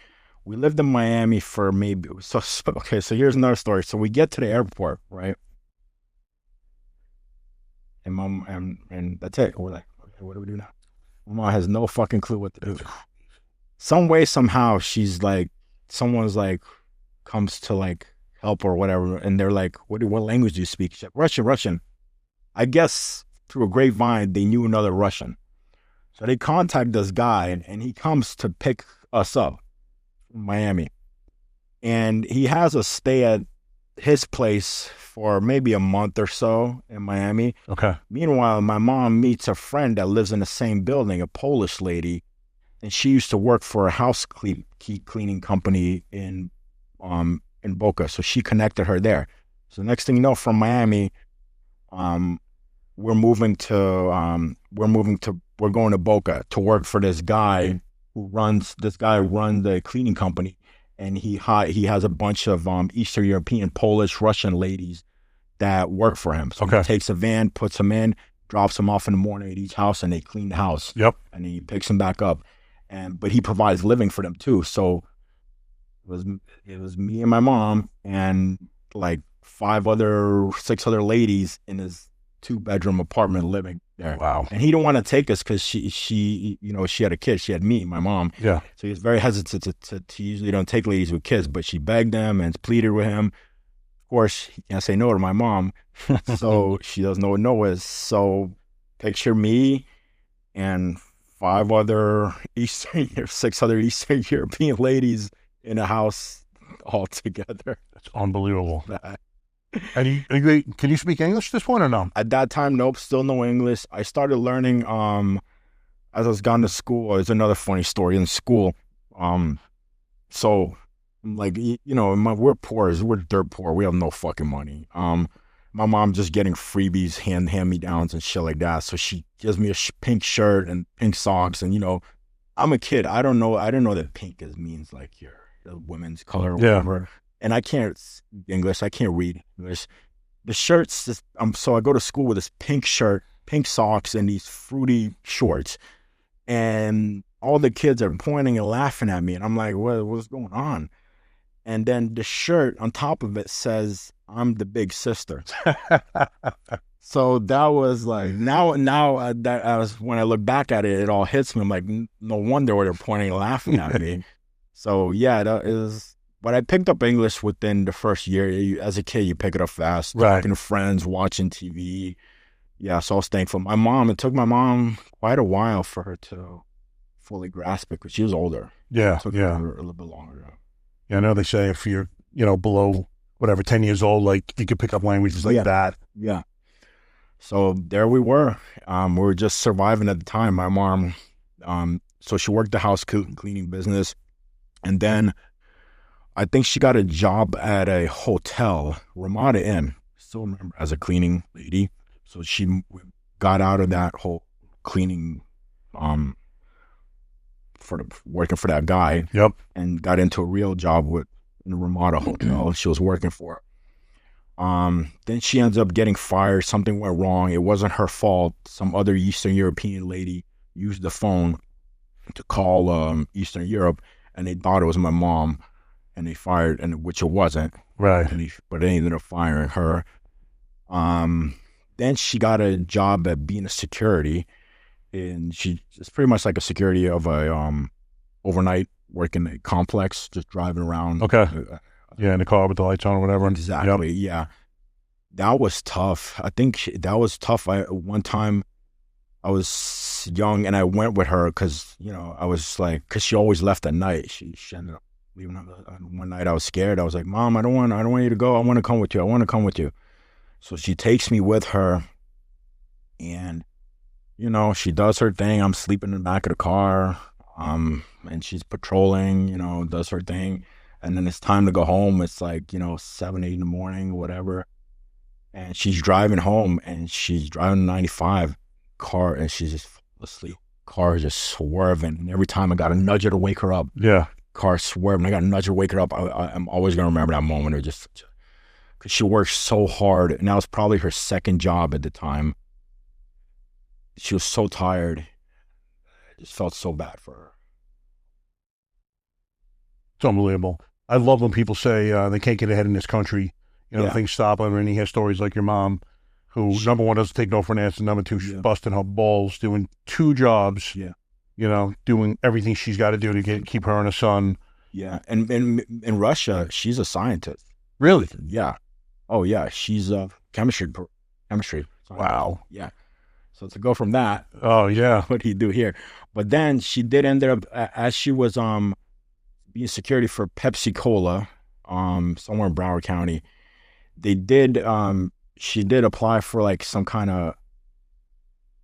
We lived in Miami for maybe, so here's another story. So we get to the airport, right? And mom, and that's it. We're like, okay, what do we do now? My mom has no fucking clue what to do. Some way, somehow, she's like, someone's like, comes to like help or whatever, and they're like, what language do you speak? She's like, Russian. I guess through a grapevine, they knew another Russian. So they contact this guy, and he comes to pick us up from Miami. And he has us stay at his place for maybe a month or so in Miami. Okay. Meanwhile, my mom meets a friend that lives in the same building, a Polish lady, and she used to work for a house cleaning company in Boca. So she connected her there. So next thing you know, from Miami, we're going to Boca to work for this guy who runs the cleaning company, and he has a bunch of Eastern European, Polish, Russian ladies that work for him. So he takes a van, puts them in, drops them off in the morning at each house, and they clean the house. Yep. And he picks them back up, but he provides living for them too. So it was me and my mom and like 6 other ladies in his 2-bedroom apartment living there. Wow. And he didn't want to take us because she had a kid. She had me, my mom. Yeah. So he was very hesitant to usually don't take ladies with kids, but she begged them and pleaded with him. Of course, he can't say no to my mom. So she doesn't know what no is. So picture me and 6 other Eastern European ladies in a house all together. That's unbelievable. And can you speak English at this point or no? At that time, nope, still no English. I started learning as I was gone to school. It's another funny story in school. So like, we're poor. We're dirt poor. We have no fucking money. My mom just getting freebies, hand-me-downs and shit like that. So she gives me a pink shirt and pink socks. And, I'm a kid. I don't know that pink means like the women's color or whatever. And I can't speak English. I can't read English. The shirt's just, so I go to school with this pink shirt, pink socks, and these fruity shorts. And all the kids are pointing and laughing at me. And I'm like, what's going on? And then the shirt on top of it says, I'm the big sister. So that was like, now that I was, when I look back at it, it all hits me. I'm like, no wonder why they're pointing and laughing at me. So yeah, that is, but I picked up English within the first year. As a kid, you pick it up fast. Right. Talking to friends, watching TV. Yeah, so I was thankful. It took my mom quite a while for fully grasp it because she was older. Yeah, It took yeah. her a little bit longer. Yeah, I know they say if you're, below whatever, 10 years old, like you could pick up languages like that. Yeah. So there we were. We were just surviving at the time. My mom, so she worked the house cleaning business. And then I think she got a job at a hotel, Ramada Inn. Still remember, as a cleaning lady. So she got out of that whole cleaning, working for that guy. Yep. And got into a real job in the Ramada Hotel she was working for. Then she ends up getting fired. Something went wrong. It wasn't her fault. Some other Eastern European lady used the phone to call Eastern Europe, and they thought it was my mom, and they fired, which it wasn't. Right. But they ended up firing her. Then she got a job at being a security, and it's pretty much like a security of a overnight working a complex, just driving around. Okay. Yeah, in the car with the lights on or whatever. Exactly. Yep. Yeah. That was tough. I think that was tough. One time I was young and I went with her because, I was like, because she always left at night. She ended up leaving one night. I was scared. I was like, Mom, I don't want you to go. I want to come with you. So she takes me with her and, she does her thing. I'm sleeping in the back of the car. And she's patrolling, does her thing. And then it's time to go home. It's like, 7, 8 in the morning, whatever. And she's driving home and she's driving 95 car and she's just asleep. Car is just swerving. And every time I got to nudge her to wake her up. Yeah. Car swerving. I got to nudge her to wake her up. I'm always going to remember that moment. Or just because she worked so hard. And that was probably her second job at the time. She was so tired. I just felt so bad for her. It's unbelievable. I love when people say they can't get ahead in this country. Things stop them. And you hear stories like your mom, who, number one, doesn't take no for an answer. Number two, she's busting her balls, doing 2 jobs. Yeah. Doing everything she's got to do to keep her and her son. Yeah. And in Russia, she's a scientist. Really? Yeah. Oh, yeah. She's chemistry. Wow. Yeah. So to go from that. Oh, yeah. What do you do here? But then she did end up, as she was being security for Pepsi Cola, somewhere in Broward County. She did apply for like some kind of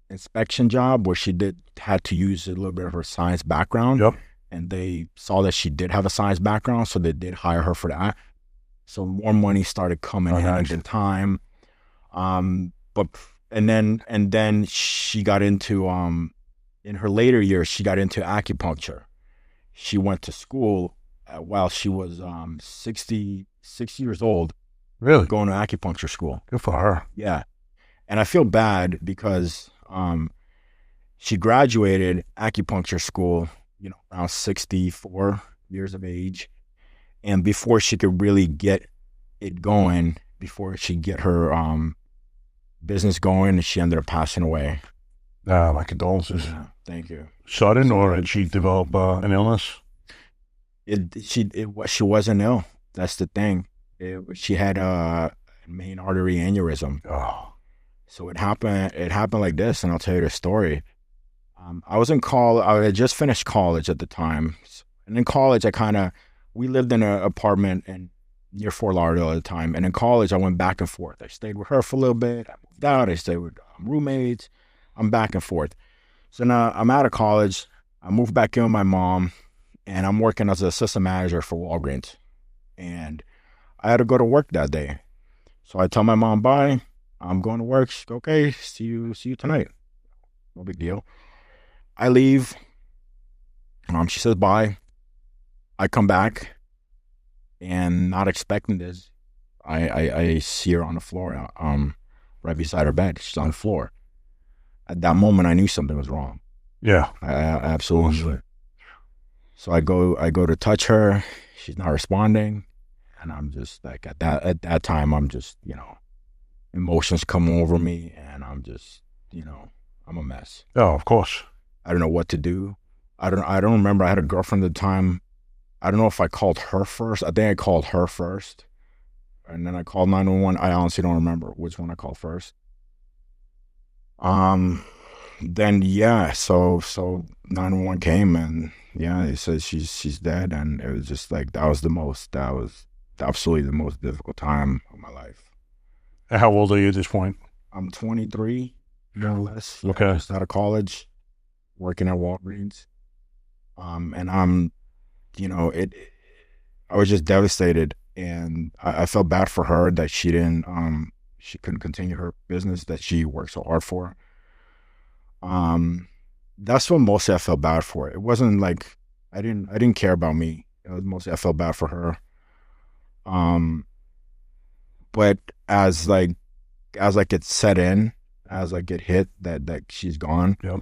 inspection job where she had to use a little bit of her science background. Yep. And they saw that she did have a science background, so they did hire her for that. So more money started coming in time. And then she got into in her later years, she got into acupuncture. She went to school while she was 60 years old. Really? Going to acupuncture school. Good for her. Yeah. And I feel bad because she graduated acupuncture school, around 64 years of age. And before she could really get it going, before she get her business going, she ended up passing away. My condolences. Yeah, thank you. Sudden, or did she develop an illness? She wasn't ill. That's the thing. She had a main artery aneurysm. Oh. So it happened like this, and I'll tell you the story. I was in college. I had just finished college at the time. And in college, we lived in an apartment near Fort Lauderdale at the time. And in college, I went back and forth. I stayed with her for a little bit. I moved out. I stayed with roommates. I'm back and forth. So now I'm out of college. I moved back in with my mom, and I'm working as an assistant manager for Walgreens. And I had to go to work that day. So I tell my mom, bye. I'm going to work. She's like, okay, see you tonight. No big deal. I leave. She says bye. I come back, and not expecting this, I see her on the floor, right beside her bed. She's on the floor. At that moment, I knew something was wrong. Yeah, I absolutely knew it. So I go to touch her. She's not responding, and I'm just like at that time, I'm just emotions come over me, and I'm just I'm a mess. Oh, of course. I don't know what to do. I don't remember. I had a girlfriend at the time. I don't know if I called her first. I think I called her first. And then I called 911. I honestly don't remember which one I called first. then so 911 came, and yeah, they said she's dead, and it was just like that was absolutely the most difficult time of my life. How old are you at this point? I'm 23, more or less. Okay. Just out of college, working at Walgreens. And I'm, I was just devastated, and I felt bad for her that she couldn't continue her business that she worked so hard for. That's what mostly I felt bad for. It wasn't like I didn't care about me. It was mostly I felt bad for her. But as it set in, as I get hit that she's gone, Yep.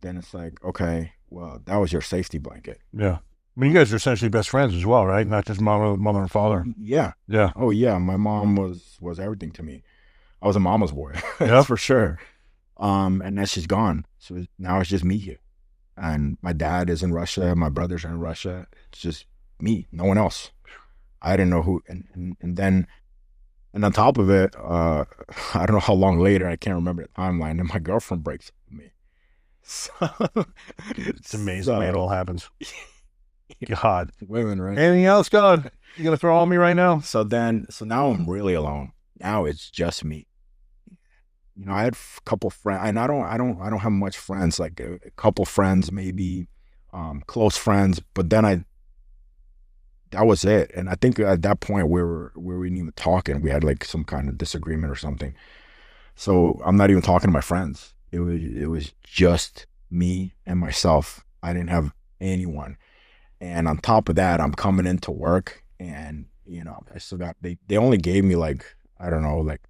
then it's like, okay, well, that was your safety blanket. Yeah. I mean, you guys are essentially best friends as well, right? Not just mother and father. Yeah. Yeah. Oh yeah, my mom was everything to me. I was a mama's boy, Yeah. for sure. And then she's gone, so now it's just me here, and my dad is in Russia, my brothers are in Russia. It's just me, no one else. I didn't know who, and then, and on top of it, I don't know how long later, I can't remember the timeline, and my girlfriend breaks up with me. So, It's amazing the way it all happens. God. Women, right? Anything else, God? You gonna throw on me right now? So now I'm really alone. Now it's just me. I had a couple friends, and I don't have much friends, like a couple friends, maybe close friends, but then that was it. And I think at that point we weren't even talking. We had like some kind of disagreement or something. So I'm not even talking to my friends. It was just me and myself. I didn't have anyone. And on top of that, I'm coming into work, and I still got they only gave me like, I don't know, like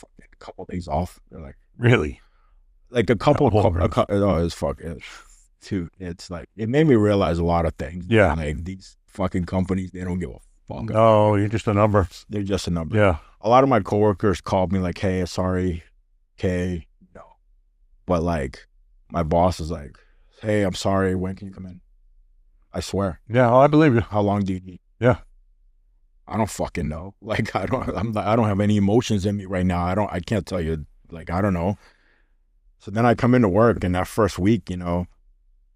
a couple days off. They're like, Really? like a couple Oh, it's dude, it's like it made me realize a lot of things. Yeah. Like these fucking companies, they don't give a fuck. Oh, you're just a number. They're just a number. Yeah. A lot of my coworkers called me like, hey, sorry, okay, no. But like my boss is like, hey, I'm sorry, when can you come in? I swear. Yeah. Oh, I believe you. How long do you need? Yeah. I don't fucking know. Like I don't have any emotions in me right now. I can't tell you. Like I don't know. So then I come into work, and that first week,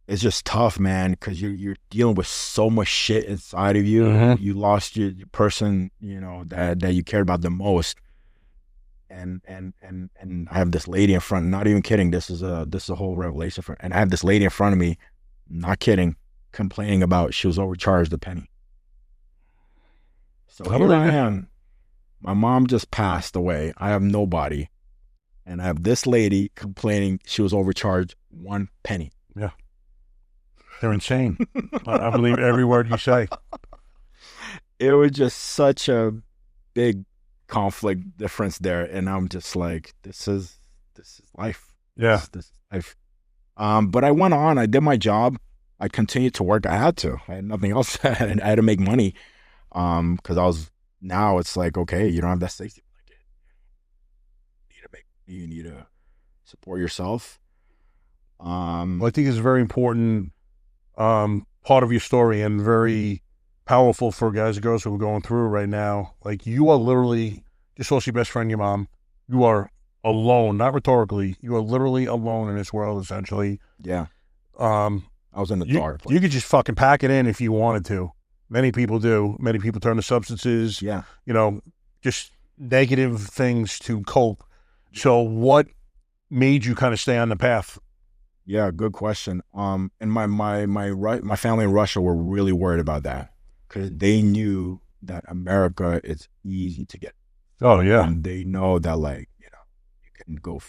it's just tough, man, because you're dealing with so much shit inside of you. Mhm. You lost your person, that you cared about the most. And I have this lady in front. Not even kidding. This is a whole revelation and I have this lady in front of me. Not kidding. Complaining about she was overcharged a penny. So here I am. My mom just passed away. I have nobody. And I have this lady complaining she was overcharged 1 penny. Yeah. They're insane. I believe every word you say. It was just such a big conflict difference there. And I'm just like, this is life. Yeah. This is life. But I went on. I did my job. I continued to work. I had to. I had nothing else. I had to make money. Because now it's like, okay, you don't have that safety blanket. You need to support yourself. Well, I think it's a very important part of your story, and very powerful for guys and girls who are going through right now. Like, you are literally, just lost your best friend, your mom. You are alone, not rhetorically. You are literally alone in this world, essentially. Yeah. I was in the dark place. You could just fucking pack it in if you wanted to. Many people do. Many people turn to substances. Yeah. Just negative things to cope. So what made you kind of stay on the path? Yeah, good question. And my family in Russia were really worried about that, because they knew that America is easy to get. Oh yeah. And they know that you can go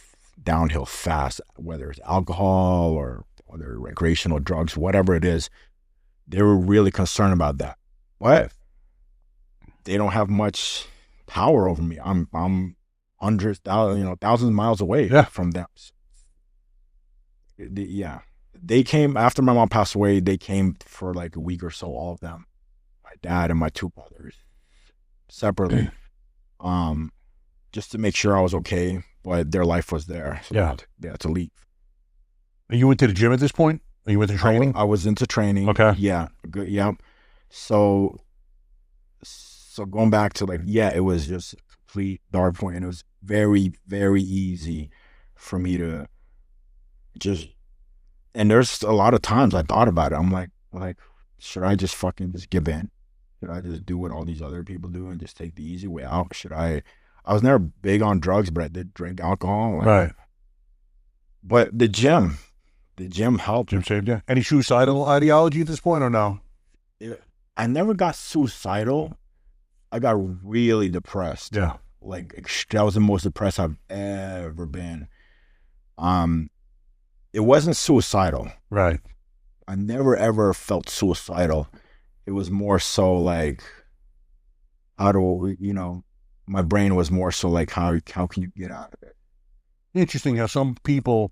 downhill fast, whether it's alcohol or whether recreational drugs, whatever it is. They were really concerned about that. But they don't have much power over me. I'm hundreds, thousands of miles away from them. They came after my mom passed away. They came for like a week or so, all of them, my dad and my 2 brothers, separately, just to make sure I was okay. But their life was there, so they had to leave. Are you into the gym at this point? Are you into training? I was into training. Okay. Yeah. Good. Yeah. So going back to it was just a complete dark point, and it was very, very easy for me to And there's a lot of times I thought about it. I'm like, should I just fucking just give in? Should I just do what all these other people do and just take the easy way out? I was never big on drugs, but I did drink alcohol. Right. But the gym helped. Jim saved you. Any suicidal ideology at this point or no? I never got suicidal. I got really depressed. Yeah. Like that was the most depressed I've ever been. It wasn't suicidal. Right. I never ever felt suicidal. It was more so like, my brain was more so like, how can you get out of it? Interesting how some people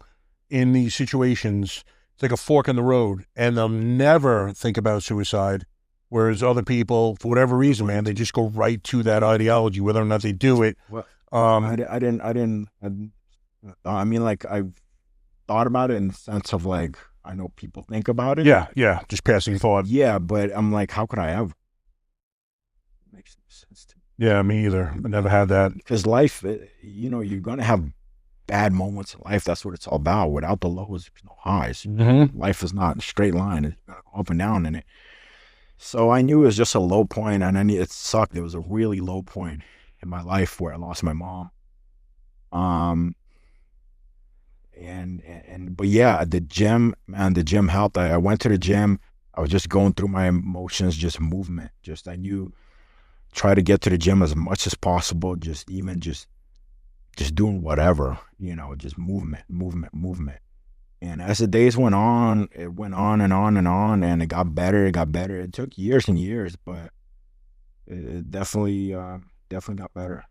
in these situations, it's like a fork in the road, and they'll never think about suicide. Whereas other people, for whatever reason, man, they just go right to that ideology, whether or not they do it. Well, I mean, like, I've thought about it in the sense of like, I know people think about it. Yeah, just passing thought. Yeah, but I'm like, how could I ever? It makes no sense to me. Yeah, me either. I never had that. Because life, you're going to have bad moments in life. That's what it's all about. Without the lows, there's no highs. Mm-hmm. Life is not a straight line. It's going to go up and down in it. So I knew it was just a low point, and it sucked. It was a really low point in my life where I lost my mom. But yeah, the gym helped. I went to the gym. I was just going through my emotions, just movement. I knew, try to get to the gym as much as possible. Just doing whatever, just movement. And as the days went on, it went on and on and on, and it got better. It took years and years, but it definitely got better.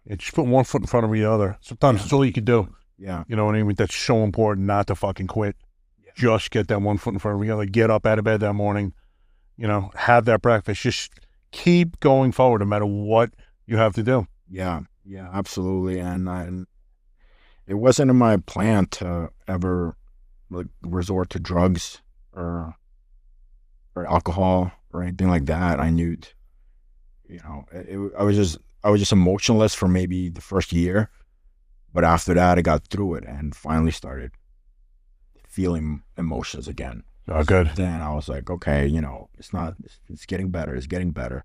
It just put one foot in front of the other. Sometimes it's all you can do. Yeah. You know what I mean? That's so important not to fucking quit. Yeah. Just get that one foot in front of the other. Get up out of bed that morning, have that breakfast. Just keep going forward no matter what you have to do. Yeah, absolutely. And it wasn't in my plan to ever resort to drugs or alcohol or anything like that. I knew, I was just emotionless for maybe the first year. But after that, I got through it and finally started feeling emotions again. Oh, good. Then I was like, okay, it's getting better. It's getting better.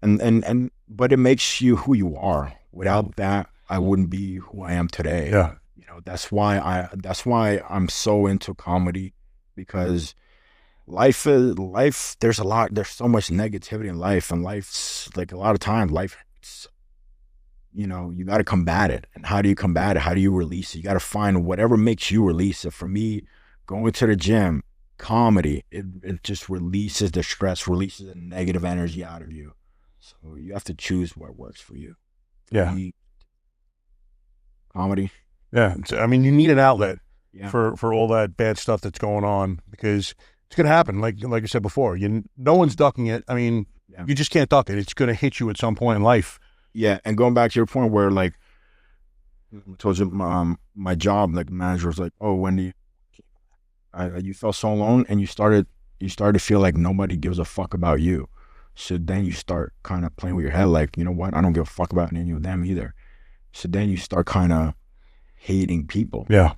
But it makes you who you are. Without that, I wouldn't be who I am today. Yeah. That's why I'm so into comedy, because life, there's so much negativity in life, and life's like, a lot of times life's, you got to combat it. And how do you combat it? How do you release it? You got to find whatever makes you release it. For me, going to the gym, comedy, it just releases the stress, releases the negative energy out of you. So you have to choose what works for you. Yeah. Comedy. Yeah. I mean, you need an outlet for all that bad stuff that's going on, because it's going to happen. Like I said before, no one's ducking it. I mean, you just can't duck it. It's going to hit you at some point in life. Yeah, and going back to your point where, like, I told you my job, like, manager was like, "Oh, Wendy, you felt so alone, and you started to feel like nobody gives a fuck about you. So then you start kind of playing with your head, like, you know what? I don't give a fuck about any of them either. So then you start kind of hating people. Yeah.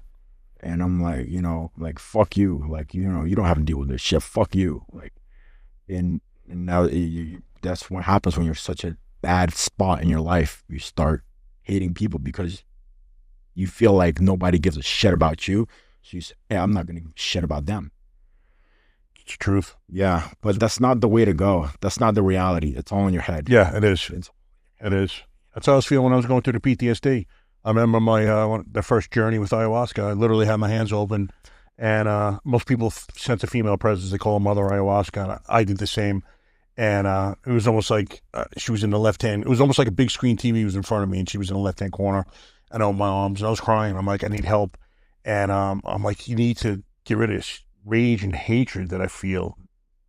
And I'm like, like, fuck you, like, you don't have to deal with this shit. Fuck you, like, and now that's what happens when you're such a bad spot in your life. You start hating people because you feel like nobody gives a shit about you. So you say, hey, I'm not going to give a shit about them. It's the truth. Yeah, but that's not the way to go. That's not the reality. It's all in your head. Yeah, it is. It is. That's how I was feeling when I was going through the PTSD. I remember my the first journey with ayahuasca. I literally had my hands open, and most people sense a female presence. They call her Mother Ayahuasca. And I did the same. And it was almost like she was in the left hand. It was almost like a big screen TV was in front of me, and she was in the left hand corner. And I opened my arms, and I was crying. I'm like, I need help. And I'm like, you need to get rid of this rage and hatred that I feel,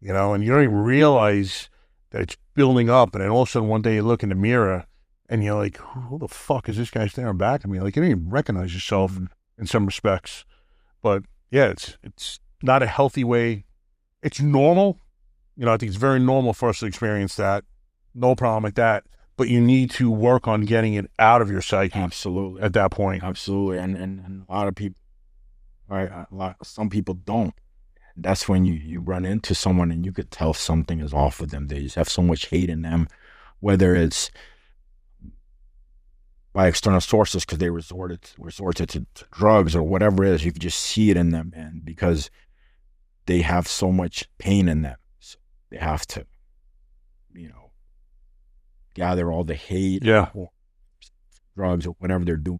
and you don't even realize that it's building up. And then all of a sudden, one day you look in the mirror, and you're like, who the fuck is this guy staring back at me? Like, you don't even recognize yourself in some respects. But yeah, it's not a healthy way. It's normal. I think it's very normal for us to experience that. No problem with that. but you need to work on getting it out of your psyche. Absolutely. At that point. Absolutely. And a lot of people, right? Some people don't. That's when you run into someone and you could tell something is off with them. They just have so much hate in them, whether it's by external sources because they resorted to drugs or whatever it is. You could just see it in them, and because they have so much pain in them, so they have to, gather all the hate, or drugs or whatever they're doing.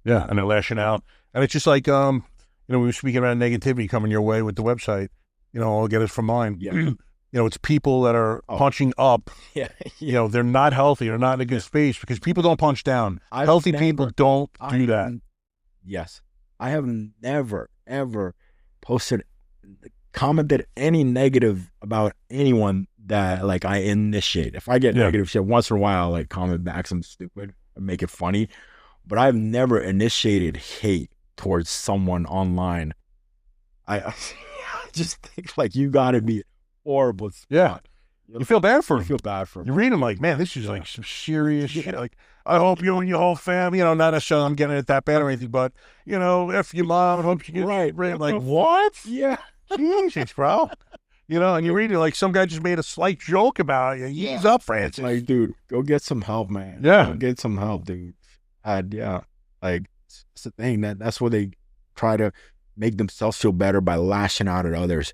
Yeah, and they're lashing out, and it's just like we were speaking about negativity coming your way with the website. I'll get it from mine. Yeah. It's people that are punching up. Yeah. They're not healthy. They're not in a good space because people don't punch down. Healthy people don't do that. Yes. I have never, ever commented any negative about anyone that, I initiate. If I get negative shit, once in a while, I'll, comment back something stupid and make it funny. But I've never initiated hate towards someone online. I just think, you got to be horrible. Yeah. You feel bad for him. You feel bad for him. You read him man, this is some serious shit. I hope you and your whole family, not necessarily I'm getting it that bad or anything, but, F your mom, I hope you get right. What? Yeah. Jesus, bro. And you read it some guy just made a slight joke about you. Ease up, Francis. Dude, go get some help, man. Yeah. Go get some help, dude. It's the thing that's where they try to make themselves feel better by lashing out at others.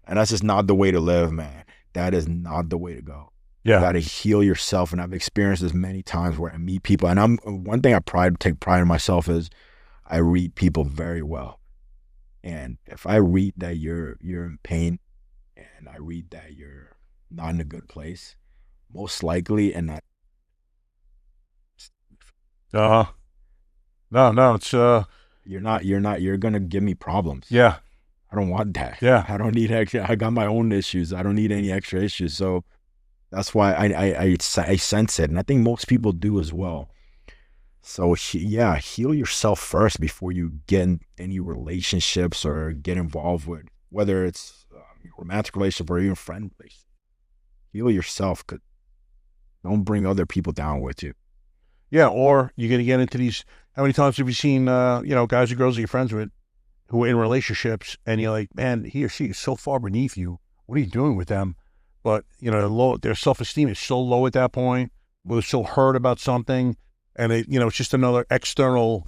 And that's just not the way to live, man. That is not the way to go. Yeah. You got to heal yourself. And I've experienced this many times where I meet people. And one thing I take pride in myself is I read people very well. And if I read that you're in pain and I read that you're not in a good place, most likely, and that. No, it's you're going to give me problems. Yeah. I don't want that. Yeah. I don't need extra. I got my own issues. I don't need any extra issues. So that's why I sense it. And I think most people do as well. So heal yourself first before you get in any relationships or get involved with, whether it's romantic relationship or even friend relationship. Heal yourself. Don't bring other people down with you. Yeah, or you're going to get into these, how many times have you seen, guys or girls that you're friends with who are in relationships and you're like, man, he or she is so far beneath you. What are you doing with them? But, their self-esteem is so low at that point. They're so hurt about something. And, it's just another external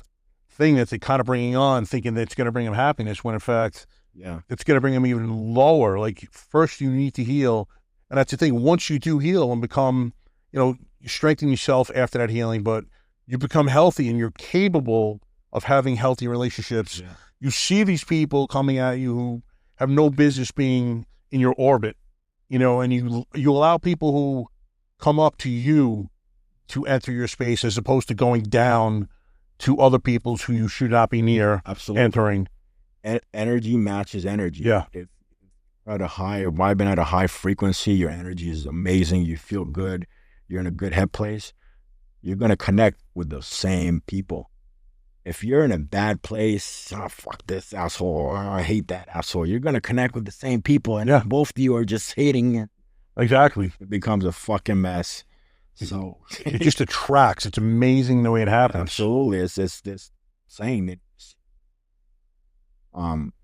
thing that they're kind of bringing on, thinking that it's going to bring them happiness, when in fact, it's going to bring them even lower. First you need to heal. And that's the thing. Once you do heal and become, you strengthen yourself after that healing, but you become healthy and you're capable of having healthy relationships. Yeah. You see these people coming at you who have no business being in your orbit, and you allow people who come up to you to enter your space as opposed to going down to other people's who you should not be near. Absolutely. Entering. Energy matches energy. Yeah. If vibing at a high frequency, your energy is amazing. You feel good. You're in a good head place. You're going to connect with the same people. If you're in a bad place, fuck this asshole, or I hate that asshole, you're going to connect with the same people, and both of you are just hating it. Exactly. It becomes a fucking mess. So it just attracts. It's amazing the way it happens. Absolutely. It's this saying that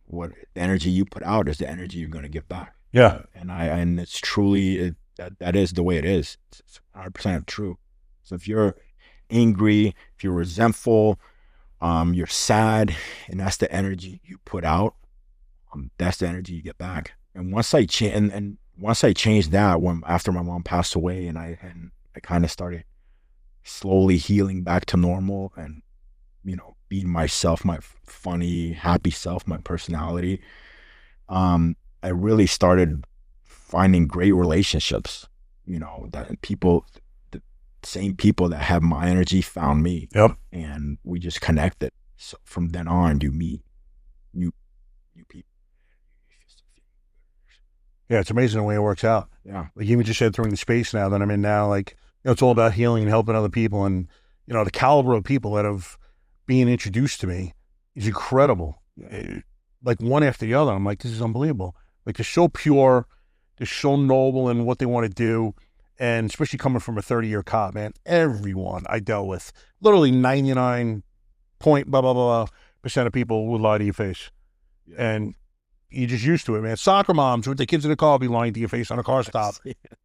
what the energy you put out is the energy you're going to get back. Yeah. And it's truly, that is the way it is. It's 100% true. So if you're angry, if you're resentful, you're sad, and that's the energy you put out, that's the energy you get back. And once I changed that, after my mom passed away, and I kind of started slowly healing back to normal, and being myself, my funny, happy self, my personality, I really started finding great relationships. That people, the same people that have my energy found me. Yep. And we just connected. So from then on, you meet new people. Yeah, it's amazing the way it works out. Yeah. Like you even just said, during the space now that I'm in now, it's all about healing and helping other people. And, the caliber of people that have been introduced to me is incredible. Yeah. One after the other. I'm like, this is unbelievable. They're so pure. They're so noble in what they want to do. And especially coming from a 30-year cop, man, everyone I dealt with, literally 99 point blah, blah, blah, percent of people would lie to your face. Yeah. And you're just used to it, man. Soccer moms with the kids in the car be lying to your face on a car stop.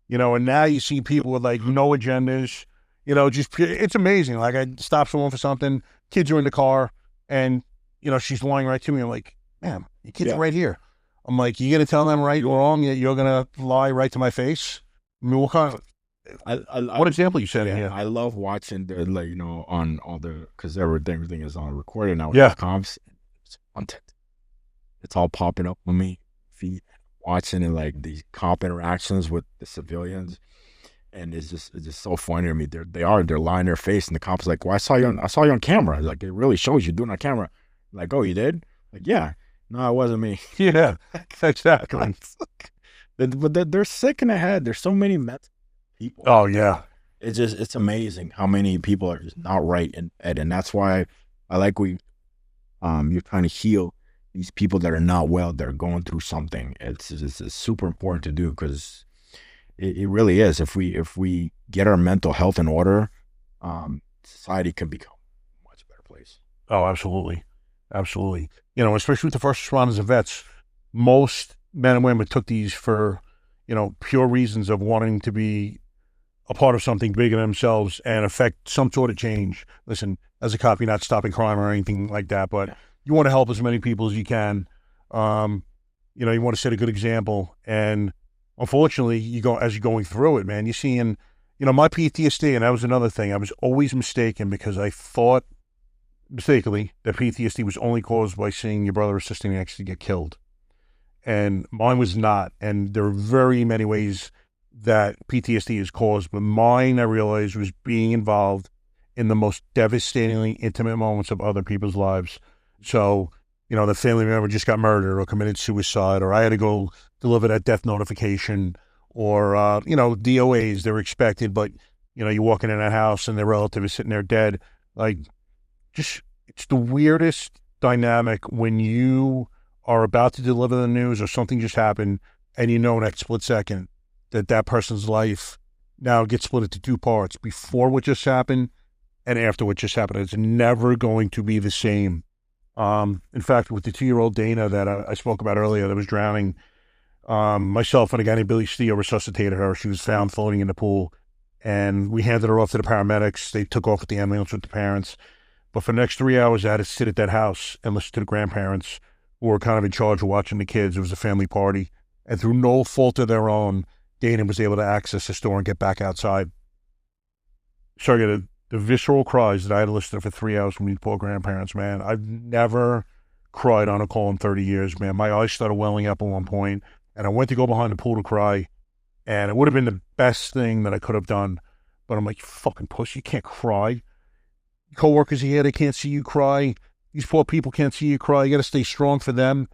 You know, and now you see people with like no agendas, you know, just, it's amazing. Like I stop someone for something, kids are in the car, and, you know, she's lying right to me. I'm like, man, your kids are right here. I'm like, you going to tell them right or wrong that you're going to lie right to my face? I mean, what kind of, what example you said in here? I love watching the, like, you know, on all the, because everything is on recording now with the comps. It's content. It's all popping up on me feed, watching and like these cop interactions with the civilians, and it's just so funny to me. They're lying their face, and the cop's like, "Well, I saw you on camera. Like it really shows you doing it on camera." I'm like, oh, you did? Like, yeah. No, it wasn't me. Yeah, exactly. But they're sick in the head. There's so many mental people. Oh yeah. It's amazing how many people are just not right in bed, and that's why I like you're trying to heal these people that are not well, that are going through something. It's super important to do, because it really is. If we get our mental health in order, society can become a much better place. Oh, absolutely. Absolutely. You know, especially with the first responders and vets, most men and women took these for, you know, pure reasons of wanting to be a part of something bigger than themselves and affect some sort of change. Listen, as a cop, you're not stopping crime or anything like that, but you want to help as many people as you can. You know, you want to set a good example. And unfortunately, as you're going through it, man, you're seeing, you know, my PTSD, and that was another thing. I was always mistaken because I thought mistakenly that PTSD was only caused by seeing your brother or sister actually get killed. And mine was not. And there are very many ways that PTSD is caused, but mine, I realized, was being involved in the most devastatingly intimate moments of other people's lives. So, you know, the family member just got murdered or committed suicide, or I had to go deliver that death notification, or, you know, DOAs, they're expected, but, you know, you're walking in a house and their relative is sitting there dead. Like, just, it's the weirdest dynamic when you are about to deliver the news or something just happened, and you know in that split second that person's life now gets split into two parts, before what just happened and after what just happened. It's never going to be the same. In fact, with the 2-year-old Dana that I spoke about earlier that was drowning, myself and a guy named Billy Steele resuscitated her. She was found floating in the pool, and we handed her off to the paramedics. They took off with the ambulance with the parents. But for the next 3 hours, I had to sit at that house and listen to the grandparents who were kind of in charge of watching the kids. It was a family party. And through no fault of their own, Dana was able to access the store and get back outside. Sergei, the visceral cries that I had to listen to for 3 hours from these poor grandparents, man. I've never cried on a call in 30 years, man. My eyes started welling up at one point, and I went to go behind the pool to cry, and it would have been the best thing that I could have done. But I'm like, you fucking pussy, you can't cry. Coworkers here, they can't see you cry. These poor people can't see you cry. You got to stay strong for them.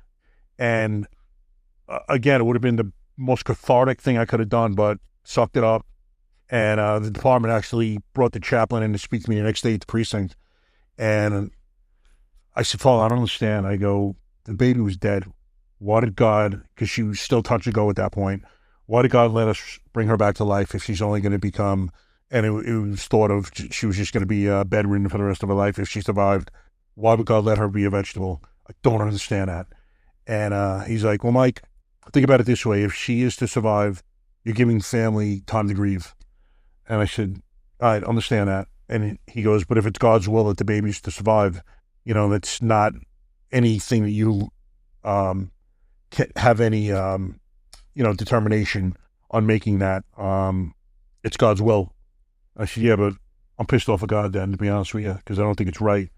And again, it would have been the most cathartic thing I could have done, but sucked it up. And the department actually brought the chaplain in to speak to me the next day at the precinct. And I said, Father, I don't understand. I go, the baby was dead. Why did God, because she was still touch and go at that point, why did God let us bring her back to life if she's only going to become, and it was thought of, she was just going to be bedridden for the rest of her life if she survived. Why would God let her be a vegetable? I don't understand that. And he's like, well, Mike, think about it this way. If she is to survive, you're giving family time to grieve. And I said, I understand that. And he goes, but if it's God's will that the baby's to survive, you know, that's not anything that you have any, you know, determination on making that. It's God's will. I said, yeah, but I'm pissed off at God then, to be honest with you, because I don't think it's right.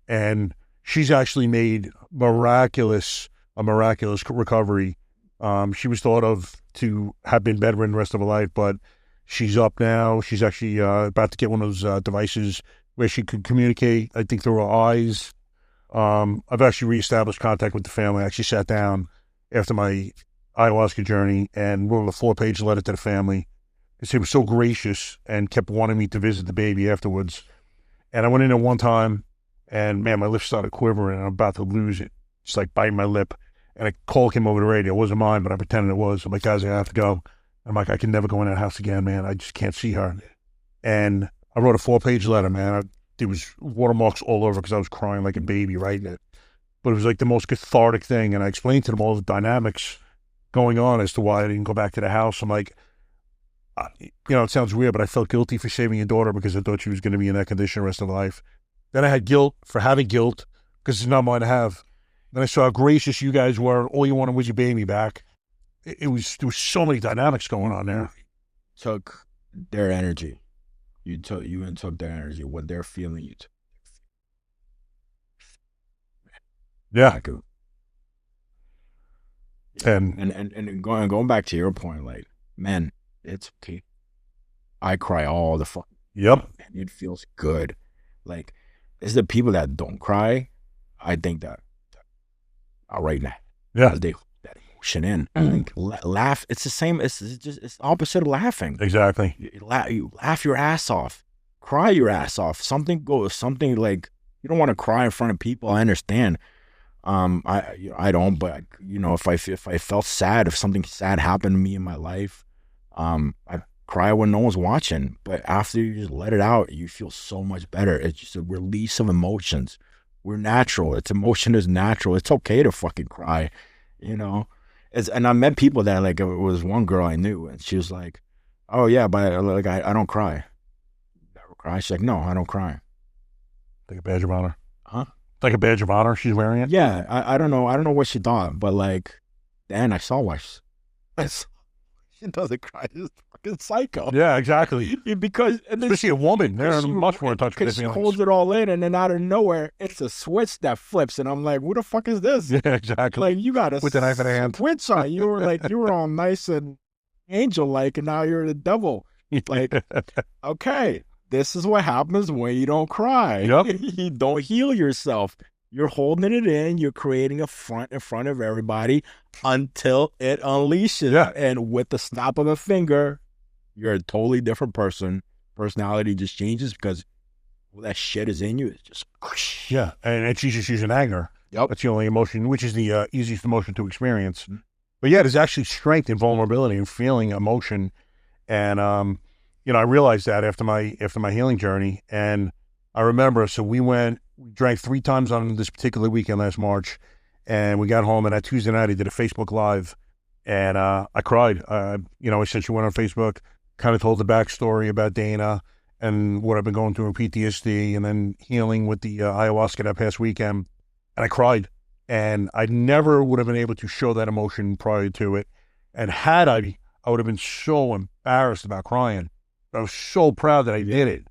And she's actually made a miraculous recovery. She was thought of to have been bedridden the rest of her life, but she's up now. She's actually about to get one of those devices where she could communicate, I think, through her eyes. I've actually reestablished contact with the family. I actually sat down after my ayahuasca journey and wrote a 4-page letter to the family because he was so gracious and kept wanting me to visit the baby afterwards. And I went in there one time, and man, my lips started quivering, and I'm about to lose it. Just like biting my lip. And a call came over the radio. It wasn't mine, but I pretended it was. I'm like, guys, I have to go. I'm like, I can never go in that house again, man. I just can't see her. And I wrote a 4-page letter, man. There was watermarks all over because I was crying like a baby writing it. But it was like the most cathartic thing. And I explained to them all the dynamics going on as to why I didn't go back to the house. I'm like, it sounds weird, but I felt guilty for saving your daughter because I thought she was going to be in that condition the rest of her life. Then I had guilt for having guilt because it's not mine to have. Then I saw how gracious you guys were. All you wanted was your baby back. There was so many dynamics going on there. Took their energy. You took their energy, what they're feeling. You took. Yeah. And going back to your point, like, man, it's okay. I cry all the fuck. Yep. And it feels good. Like, it's the people that don't cry, I think that are right now. Yeah. They that emotion in. Like, laugh. It's the same. It's opposite of laughing. Exactly. You laugh your ass off. Cry your ass off. Something like, you don't want to cry in front of people. I understand. I don't, but if I felt sad, if something sad happened to me in my life, I cry when no one's watching. But after you just let it out, you feel so much better. It's just a release of emotions. We're natural. Emotion is natural. It's okay to fucking cry, and I met people that, like, it was one girl I knew, and she was like, "Oh yeah, but like I don't cry." Never cry. She's like, "No, I don't cry." Like a badge of honor. Huh? Like a badge of honor. She's wearing it. Yeah, I don't know. I don't know what she thought, but like, then I saw why she doesn't cry. She's fucking psycho. Yeah, exactly. Because especially a woman, they're much more in touch with their feelings. She holds it all in, and then out of nowhere, it's a switch that flips, and I'm like, "Who the fuck is this?" Yeah, exactly. Like, you got with the knife in hand. Switch on. You were all nice and angel-like, and now you're the devil. Like, okay, this is what happens when you don't cry. Yep. You don't heal yourself. You're holding it in. You're creating a front in front of everybody until it unleashes. Yeah. And with the snap of a finger, you're a totally different person. Personality just changes because that shit is in you. It's just whoosh. Yeah, and she's just using anger. Yep. That's the only emotion, which is the easiest emotion to experience. But yeah, there's actually strength in vulnerability and feeling emotion. And I realized that after my healing journey. And I remember, so we drank 3 times on this particular weekend last March, and we got home, and that Tuesday night I did a Facebook Live, and I cried. I essentially went on Facebook, kind of told the backstory about Dana and what I've been going through with PTSD, and then healing with the ayahuasca that past weekend, and I cried. And I never would have been able to show that emotion prior to it. And had I would have been so embarrassed about crying. I was so proud that I did it.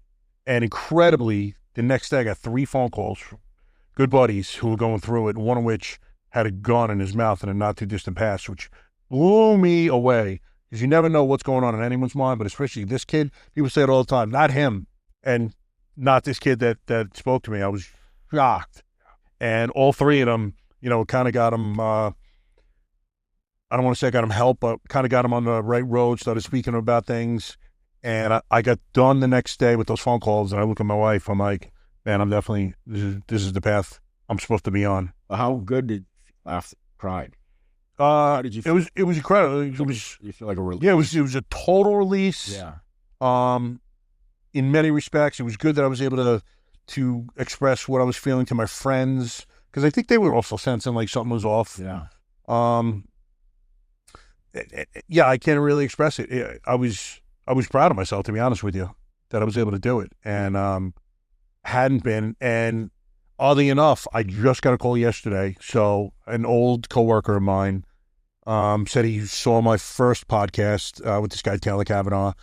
And incredibly, the next day I got 3 phone calls from good buddies who were going through it, one of which had a gun in his mouth in a not too distant past, which blew me away. Because you never know what's going on in anyone's mind, but especially this kid, people say it all the time, not him, and not this kid that spoke to me. I was shocked. And all 3 of them, kind of got him, I don't want to say I got him help, but kind of got him on the right road, started speaking about things. And I got done the next day with those phone calls, and I look at my wife. I'm like, man, I'm definitely, this is the path I'm supposed to be on. How good did you laugh, cried? How did you feel? It was incredible. You feel like a release? Yeah, it was a total release. Yeah. In many respects, it was good that I was able to express what I was feeling to my friends, because I think they were also sensing like something was off. Yeah. Yeah, I can't really express it. I was proud of myself, to be honest with you, that I was able to do it, and hadn't been. And oddly enough, I just got a call yesterday. So an old coworker of mine said he saw my first podcast with this guy, Taylor Kavanaugh,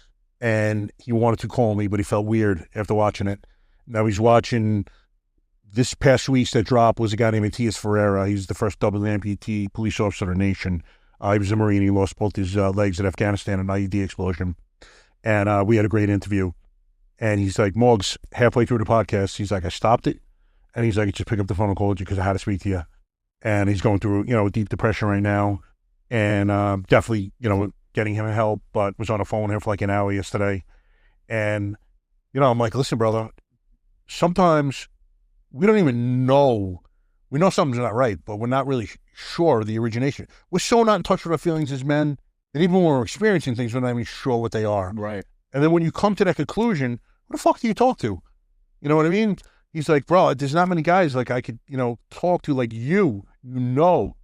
and he wanted to call me, but he felt weird after watching it. Now he's watching this past week's that dropped was a guy named Matias Ferreira. He's the first double amputee police officer in the nation. He was a Marine. He lost both his legs in Afghanistan in an IED explosion. And we had a great interview. And he's like, Morgs, halfway through the podcast, he's like, I stopped it. And he's like, just pick up the phone and called you because I had to speak to you. And he's going through, deep depression right now. And definitely, getting him help, but was on the phone here for like an hour yesterday. And, I'm like, listen, brother, sometimes we don't even know. We know something's not right, but we're not really sure of the origination. We're so not in touch with our feelings as men And even when we're experiencing things, we're not even sure what they are. Right. And then when you come to that conclusion, who the fuck do you talk to? You know what I mean? He's like, bro, there's not many guys like I could, talk to like you. And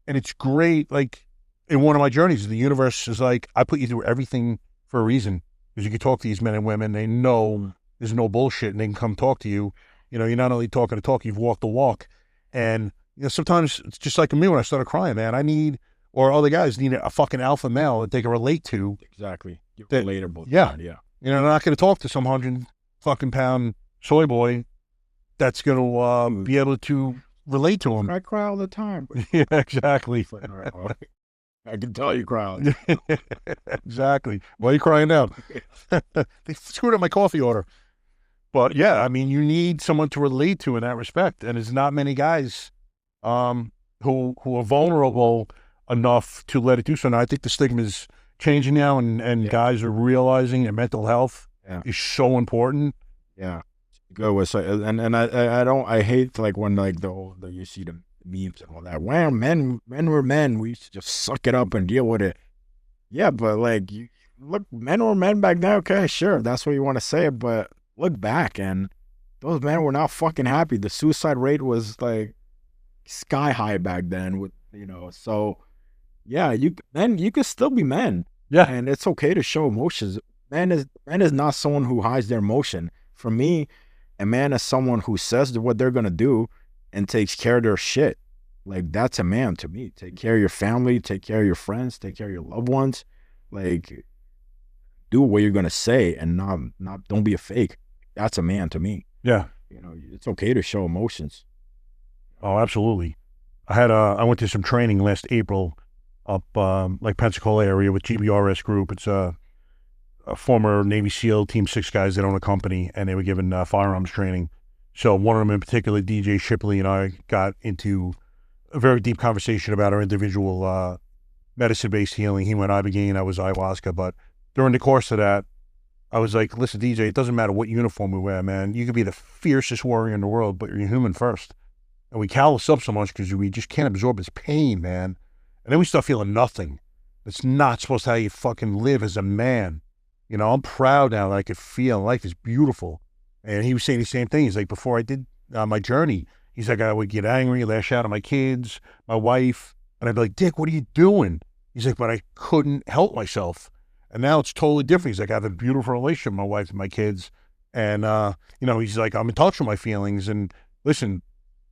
it's great. Like in one of my journeys, the universe is like, I put you through everything for a reason. Because you can talk to these men and women. They know there's no bullshit and they can come talk to you. You're not only talking the talk, you've walked the walk. And, sometimes it's just like me when I started crying, man. Or other guys need a fucking alpha male that they can relate to. Exactly. You're that, relatable. Yeah. Yeah. They're not going to talk to some 100 fucking pound soy boy that's going to be able to relate to him. I cry all the time. Yeah, exactly. I can tell you cry all the time. Exactly. Why are you crying now? They screwed up my coffee order. But yeah, you need someone to relate to in that respect. And there's not many guys who are vulnerable enough to let it do so. Now, I think the stigma is changing now, and guys are realizing that mental health is so important. Yeah. Go with and I hate like when like the you see the memes and all that. Wow, men were men. We used to just suck it up and deal with it. Yeah, but like you look, men were men back then. Okay, sure, that's what you want to say, but look back and those men were not fucking happy. The suicide rate was like sky high back then. With so yeah, you could still be men. Yeah, and it's okay to show emotions. Man is not someone who hides their emotion. For me, a man is someone who says what they're gonna do and takes care of their shit. Like that's a man to me. Take care of your family, take care of your friends, take care of your loved ones. Like do what you're gonna say and not don't be a fake. That's a man to me. Yeah. It's okay to show emotions. Oh, absolutely. I went to some training last April up like Pensacola area with GBRS Group. It's a former Navy SEAL Team 6 guys that own a company, and they were given firearms training. So one of them in particular, DJ Shipley, and I got into a very deep conversation about our individual medicine-based healing. He went Ibogaine, I was ayahuasca. But during the course of that, I was like, listen, DJ, it doesn't matter what uniform we wear, man. You could be the fiercest warrior in the world, but you're human first. And we callous up so much because we just can't absorb his pain, man. And then we start feeling nothing. It's not supposed to how you fucking live as a man. I'm proud now that I could feel life is beautiful. And he was saying the same thing. He's like, before I did my journey, he's like, I would get angry, lash out at my kids, my wife. And I'd be like, Dick, what are you doing? He's like, but I couldn't help myself. And now it's totally different. He's like, I have a beautiful relationship with my wife and my kids. And, he's like, I'm in touch with my feelings. And listen,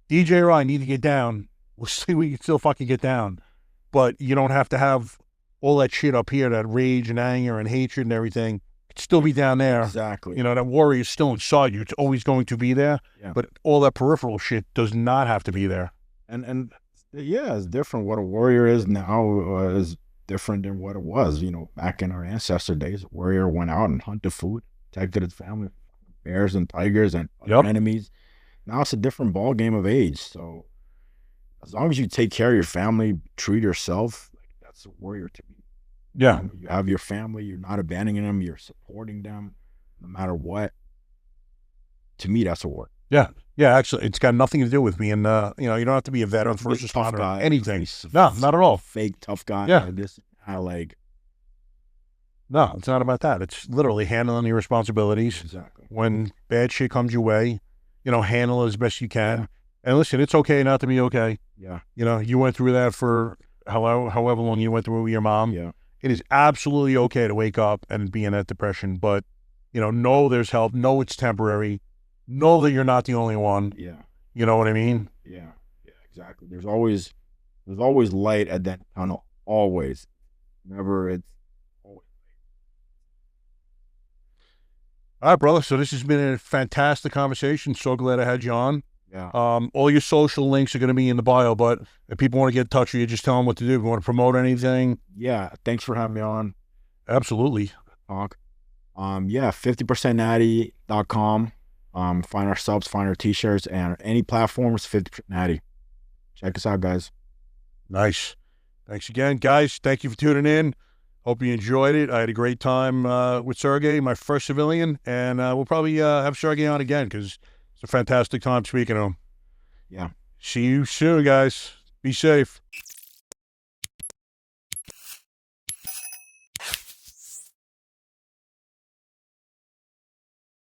DJ or I need to get down. We'll see, we can still fucking get down. But you don't have to have all that shit up here, that rage and anger and hatred and everything. It'd still be down there. Exactly. That warrior is still inside you. It's always going to be there. Yeah. But all that peripheral shit does not have to be there. And yeah, it's different. What a warrior is now is different than what it was. Back in our ancestor days, a warrior went out and hunted food, protected his family, bears and tigers and other enemies. Now it's a different ball game of age. So as long as you take care of your family, treat yourself, like that's a warrior to me. Yeah. You have your family, you're not abandoning them, you're supporting them no matter what. To me, that's a warrior. Yeah. Yeah, actually, it's got nothing to do with being, you don't have to be a veteran, first responder, or anything. No, not at all. Fake tough guy. Yeah. No, it's not about that. It's literally handling your responsibilities. Exactly. When bad shit comes your way, handle it as best you can. Yeah. And listen, it's okay not to be okay. Yeah. You went through that for however long you went through it with your mom. Yeah. It is absolutely okay to wake up and be in that depression, but, know there's help. Know it's temporary. Know that you're not the only one. Yeah. You know what I mean? Yeah. Yeah, exactly. There's always light at that tunnel. Always. Never, it's always. All right, brother. So this has been a fantastic conversation. So glad I had you on. Yeah. All your social links are going to be in the bio, but if people want to get in touch with you, just tell them what to do. If you want to promote anything. Yeah. Thanks for having me on. Absolutely. Talk. 50%natty.com. Find our subs, find our t-shirts, and any platforms, 50% Natty. Check us out, guys. Nice. Thanks again, guys. Thank you for tuning in. Hope you enjoyed it. I had a great time with Sergei, my first civilian, and we'll probably have Sergei on again because it's a fantastic time speaking to him. Yeah. See you soon, guys. Be safe.